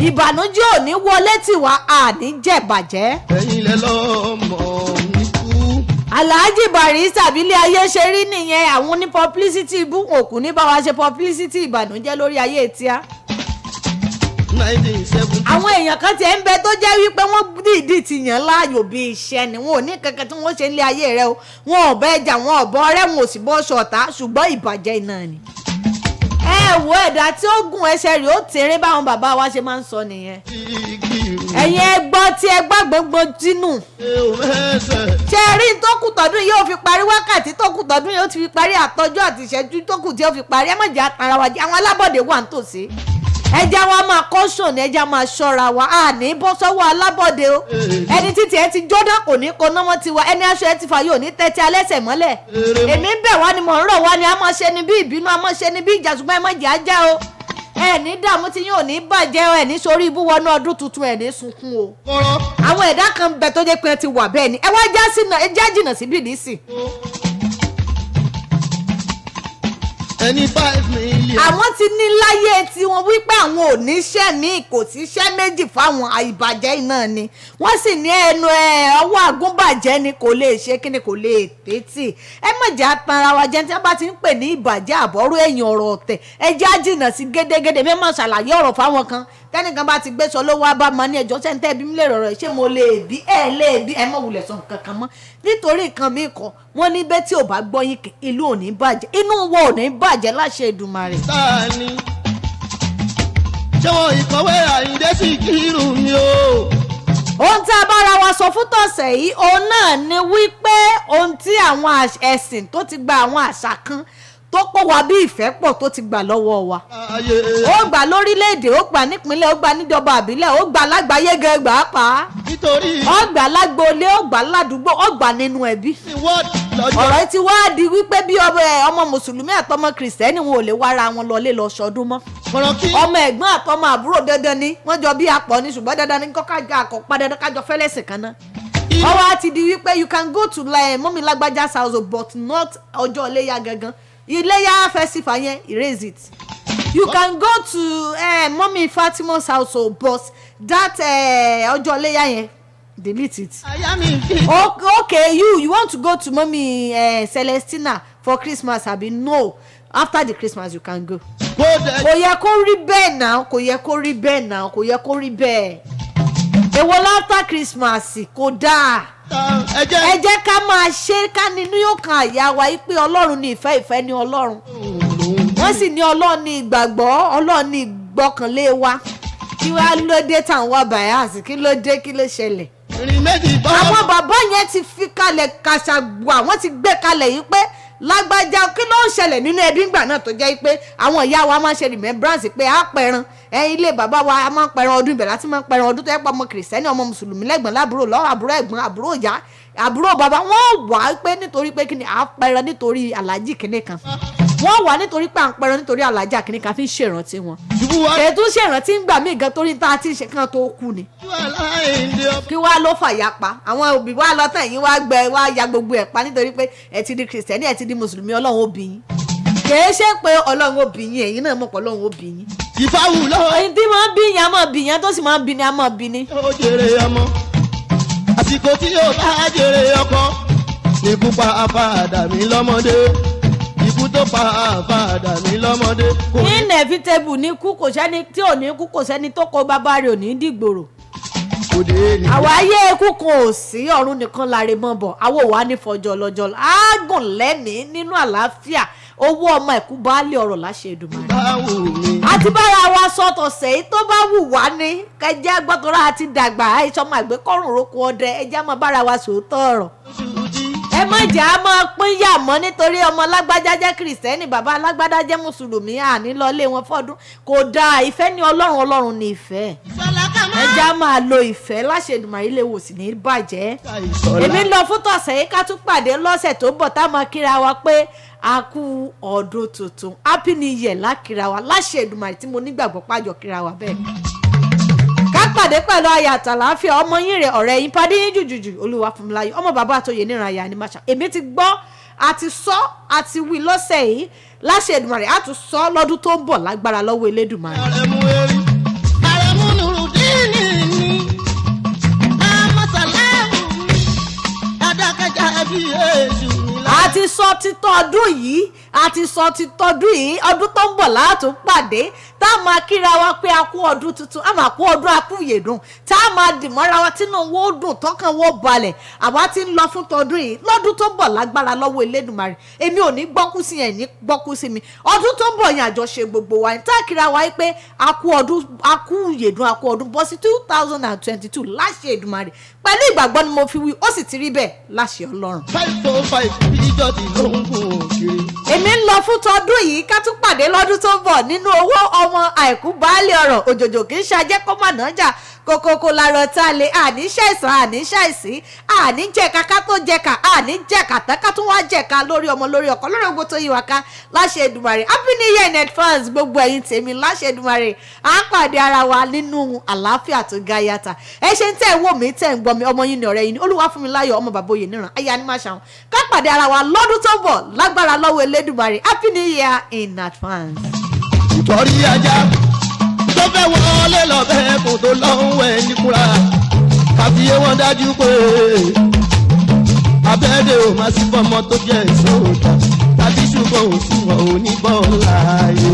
ìbànújẹ́ ò ní wọlé tiwa àní jẹ̀bàjẹ́. ẹ̀yin lẹ lọ́mọ mi kú. Alhaji Barrister bílé ayé ṣe rí nìyẹn àwọn ní publicity ibú òkú ní bá wa ṣe publicity ìbànújẹ́ lórí ayé tíá. 1970. àwọn èèyàn kan tiẹ̀ ń bẹ tó jẹ́ wípé wọ́n dìídì ti yàn láàyò bí iṣẹ́ ni wọn ò ní kankan tí wọ́n ṣe ń lé ayé rẹ o wọn ò bẹ́ jà wọn ò bọ́ ọ̀rẹ́ wọn ò sì bọ́ ṣọ̀tá ṣùgbọ́n ìbàjẹ́ iná ni. ẹ wo ẹ̀dá tí ó gùn ẹsẹ̀ rẹ̀ ó tẹ̀rín báwọn bàbá wa ṣe máa ń sọ nìyẹn. ẹ̀yin ẹgbọ́n tí ẹ gbàgbọ́gbọ́ tínú. ṣe rí tó kù tọdún yóò fi parí wákàtí tó kù tọdún yóò ti fi parí àtọjọ́ àti ìṣẹ́jú tó kù tí ó fi parí ẹ má jẹ́ àtàrà wa jẹ́ àwọn alábọ̀dé wà nítòsí. ẹja wa máa kọ́ṣọ̀nù ẹja máa ṣọ́ra wa a ní bọ́ sọ́wọ́ alábọ̀dé o ẹni títí ẹ ti jọ́dá kò ní kó náwó tiwa ẹni aṣọ ẹ ti fà yóò ní tẹ́tí alẹ́sẹ̀ mọ́lẹ̀ èmi ń bẹ̀ wá ni mò ń rọ̀ wá ni a máa ṣe ni bí ìbínú a máa ṣe ni bí ìjà ṣùgbọ́n ẹ má jẹ́ ajá o ẹ ní dààmú tí yóò ní bàjẹ́ o ẹ ní sórí ibú wọnú ọdún tuntun ẹ ní sunkún o àwọn ẹ̀dá kan bẹ tó jẹ́ pé ẹ ti wà bẹ́ẹ̀ ni ẹ wá já jìnnà sí bìlísì. ẹni 5 million. àwọn ti ní láyé tiwọn wípé àwọn ò níṣẹ́ míì kò síṣẹ́ méjì fáwọn àìbàjẹ́ iná ni wọ́n sì ní ẹnu ọwọ́ àgúnbàjẹ́ ni kò lè ṣe kí ni kò lè tètè ẹ mọ̀jẹ̀ àtàrà wa jẹ́ tí wọ́n bá ti ń pè ní ìbàjẹ́ àbọ̀rú èèyàn ọ̀rọ̀ ọ̀tẹ̀ ẹ jẹ́ àjìnà sí gédégédé mẹ́mọ̀ ṣàlàyé ọ̀rọ̀ fáwọn kan tẹ́nìkan bá ti gbé sọ lówó abámọ́ ní ẹjọ́ sẹ́ńtẹ́ bí mi lè rọ̀rọ̀ ṣé mo lè bí ẹ mọ̀ wulẹ̀ sọ nǹkan kan mọ́ nítorí nǹkan mi kọ́ wọ́n ní bẹ́ẹ̀ tí ò bá gbọ́ yín ìlú ò ní bàjẹ́ inú wo ò ní bàjẹ́ láṣẹ Èdùmàrè. Tani ṣé wọn ìkọ̀wé Àyìndé Síkírù ni o. ohun tí a bára wa sọ fún tọ̀sẹ̀ yìí òun náà ni wípé ohun tí àwọn ẹ̀sìn tó ti gba àwọn àṣà kan tó pọ̀ wá bí ìfẹ́ pọ̀ tó ti gbà lọ́wọ́ wa. ó gbà lórílẹ̀‐èdè, ó gbà nípínlẹ̀, ó gbà níjọba àbílẹ̀, ó gbà lágbàáyé gẹ́gbà pa. nítorí ó gbà lágboolé, ó gbà ládùúgbò, ó gbà nínú ẹbí. ọ̀rọ̀ ti wá di wípé bí ọmọ mùsùlùmí àtọmọ kìrìsìtẹ́nì wọn ò lè wára wọn lọ lé lọ sọdún mọ́. ọmọ ẹ̀gbọ́n àtọmọ àbúrò dandan ni wọ́n jọ bí apọ̀ ni ṣùgbọ́n dandan ni kọ́kájà àkọ́pá dandan kájọ fẹ́lẹ́sìn kan náà. ọwọ́ á ti di wípé you can go to mọ́mí lágbájá's house but not ọjọ́ iléyá gangan. Iléyá festival yẹn erase it. You can go to Mommy Fatima's house but that ọjọ́ Iléyá yẹn delete it. Okay, you want to go to Mommy Celestina for Christmas abi? No, after the Christmas you can go. Kò yẹ kó rí bẹ́ẹ̀ náà, kò yẹ kó rí bẹ́ẹ̀ náà, kò yẹ kó rí bẹ́ẹ̀. Èwo after Christmas kò dáa. Ẹ jẹ́ ká máa ṣe ká nínú yóò kan àyà wa yìí pé Ọlọ́run ní ìfẹ́, ìfẹ́ ní Ọlọ́run. Wọ́n sì ní Ọlọ́run ní ìgbàgbọ́, Ọlọ́run ní ìgbọ́kànlé wa. Kí wá ló dé tàn wá bàyàsì, kí ló dé, kí ló ṣẹlẹ̀. Àwọn bàbá yẹn ti fi kalẹ̀ kàṣàgbà, wọ́n ti gbé kalẹ̀ yìí pé lágbájá kí ló ń ṣẹlẹ̀ nínú ẹbí ńgbà náà tó jẹ́ pé àwọn ìyá wa máa ń ṣe remembrance pé á pẹran ilé bàbá wa a máa ń pẹran ọdún ibẹ̀ láti máa ń pẹran ọdún tó yẹ pé ọmọ kìrìsìtẹ́nì ọmọ mùsùlùmí lẹ́gbọ̀n lábúrò lọ́wọ́ àbúrò ẹ̀gbọ́n àbúrò ìyá àbúrò bàbá wọ́n wà pé nítorí pé kí ni à ń pẹran nítorí aláàjì kìnní kan wọ́n wà nítorí pé à ń pẹran nítorí aláàjì kìnní kan fi ń ṣèrántí wọn ètò ṣèrántí ń gbà mí gan torí tá a ti ṣe kán tó kú ni kí wá ló fàyà pa àwọn òbí wa lọ tàn yín wá gbẹ wá ya gbogbo ẹ̀ pa nítorí pé ẹ ti di kìrìsìtẹ́nì ẹ ti di mùsùlùmí Ọlọ́run ó bí yín kìí ṣe pé Ọlọ́run ó bí yín ẹ̀yin náà mọ̀ pé Ọlọ́run ó bí yín. ìfáwù lọ́wọ́. èyí tí máa ń bí yín a máa bí yín tó sì máa ń bí ni a máa bí ni. ó jèrè ọmọ àsìkò tí yóò bá jèrè ọkọ ikú pa àfàdà mi lọ́mọdé ikú tó pa àfàdà mi lọ́mọdé. inevitable ní kú kò sẹ́ni tí ò ní kú kò sẹ́ni tó kó bàbá rẹ̀ ò ní dìgbòrò. àwa ayé ikú kan ò sí ọ̀run nìkan láre mọ́ bọ̀ àwọn òwà ní fọjọ́ lọ́jọ́ ágùn lẹ́mìí nínú àlàáfíà owó ọmọ ẹ̀kú baálé ọ̀rọ̀ láṣẹ Èdùmàrè. àti bára wa sọ̀tọ̀ sẹ́yìn tó bá wù wá ní kẹjẹ́ gbọ́tọ̀rọ̀ àti dàgbà àìsàn àgbékọ́rùn roko ọdẹ ẹjẹ́ máa bára wa sòótọ́ ọ̀rọ̀. ẹ má jẹ́ a máa pín yà mọ́ nítorí ọmọ lágbájá jẹ́ kìrìsìtẹ́nì bàbá lágbádá jẹ́ mùsùlùmí àní lọ́lé wọn fọ́dún kò dáa ìfẹ́ ní Ọlọ́run Ọlọ́run ní ìfẹ́ ẹjẹ́ a máa lo ìfẹ́ láṣẹ Èdùmàrè lè wò sí ní bàjẹ́. èmi ń lọ fún tọ̀sẹ̀ yìí ká tún pàdé lọ́sẹ̀ tó bọ̀ tá a máa kíra wa pé a kú ọdún tuntun happy new year lákìra wa láṣẹ Èdùmàrè tí mo nígbàgbọ́ pájọ kíra wa bẹ́ẹ̀. ká pàdé pẹ̀lú ayọ̀ àtàlàáfíà ọmọ yín rẹ̀ ọ̀rẹ́ yín padì yín jùjùjù Olúwafúnmiláyọ̀ ọmọ bàbá àtòyè níran ayé Animashaun èmi ti gbọ́ àti sọ àti wí lọ́sẹ̀ yìí láṣẹ Èdùmàrè á tún sọ lọ́dún tó ń bọ̀ lágbára lọ́wọ́ Elédùmarè. àrẹ̀mú nùrùdíìnì ni àmọ́sàlámù adákẹ́jà ẹbí èṣù àti sọ títọ́ ọdún yìí àti sọ títọ́ ọdún yìí ọdún tó ń bọ̀ látún pàdé tá a máa kíra wa pé a kú ọdún tuntun a máa kú ọdún akúyèdùn tá a máa dì mọ́ra wa tínú wo dùn tọ́kàn wo balẹ̀ àwa ti ń lọ fún tọdún yìí lọ́dún tó ń bọ̀ lágbára lọ́wọ́ Elédùmarè èmi ò ní gbọ́kú sí yẹn ní gbọ́kú sí mi ọdún tó ń bọ̀ yẹn àjọṣe gbogbo wa tá a kíra wa pé a kú ọdún akúyèdùn a kú ọdún bọ́ sí 2022 láṣẹ Èdùmarè pẹ̀lú ìgbàgbọ́ ni mo fi wí ó sì ti rí bẹ́ẹ̀ láṣẹ Ọlọ́run. 545 ìjọ ti ló ń gùn òkè. èmi ń lọ fún tọdún yìí ká tún pàdé lọ́dún tó ń bọ̀ nínú owó ọmọ àìkú baálé ọ̀rọ̀ òjòjò kì í ṣajẹ́ kó má náà jà kókókó larọ tá a lè àní ṣàìsàn àní ṣàìsí àní jẹ̀ka ká tó jẹ̀ka àní jẹ̀ka tán ká tún wá jẹ̀ka lórí ọmọ lórí ọkọ lórí ogbó tó yí wa ká láṣẹ Èdùmàrè happy new year in advance gbogbo ẹ̀yin tèmi láṣẹ Èdùmàrè à ń pàdé ara wa nínú àlàáfíà tó ga yàtà ẹ ṣe ń tẹ̀ wò mí tẹ̀ ń gbọ́ mi ọmọ yín ni ọ̀rẹ́ yín ni Olúwafúnmiláyọ̀ ọmọ bàbá òye níran ayé Animashaun ká pàdé ara wa lọ́dún tó bọ̀ lágbára lọ́wọ́ Elédùmarè happy new year in advance. ìtọ́rí ajá tó fẹ́ wọlé lọ bẹ́ẹ̀ kò tó lọ́hùn ẹ̀ níkúra kàfíyé wọn dájú pé abẹ́rẹ́ ò máa sí fọmọ tó jẹ́ ìṣòro tàbí ṣùgbọ́n òṣùwọ̀n ò ní bọ́ láàyò.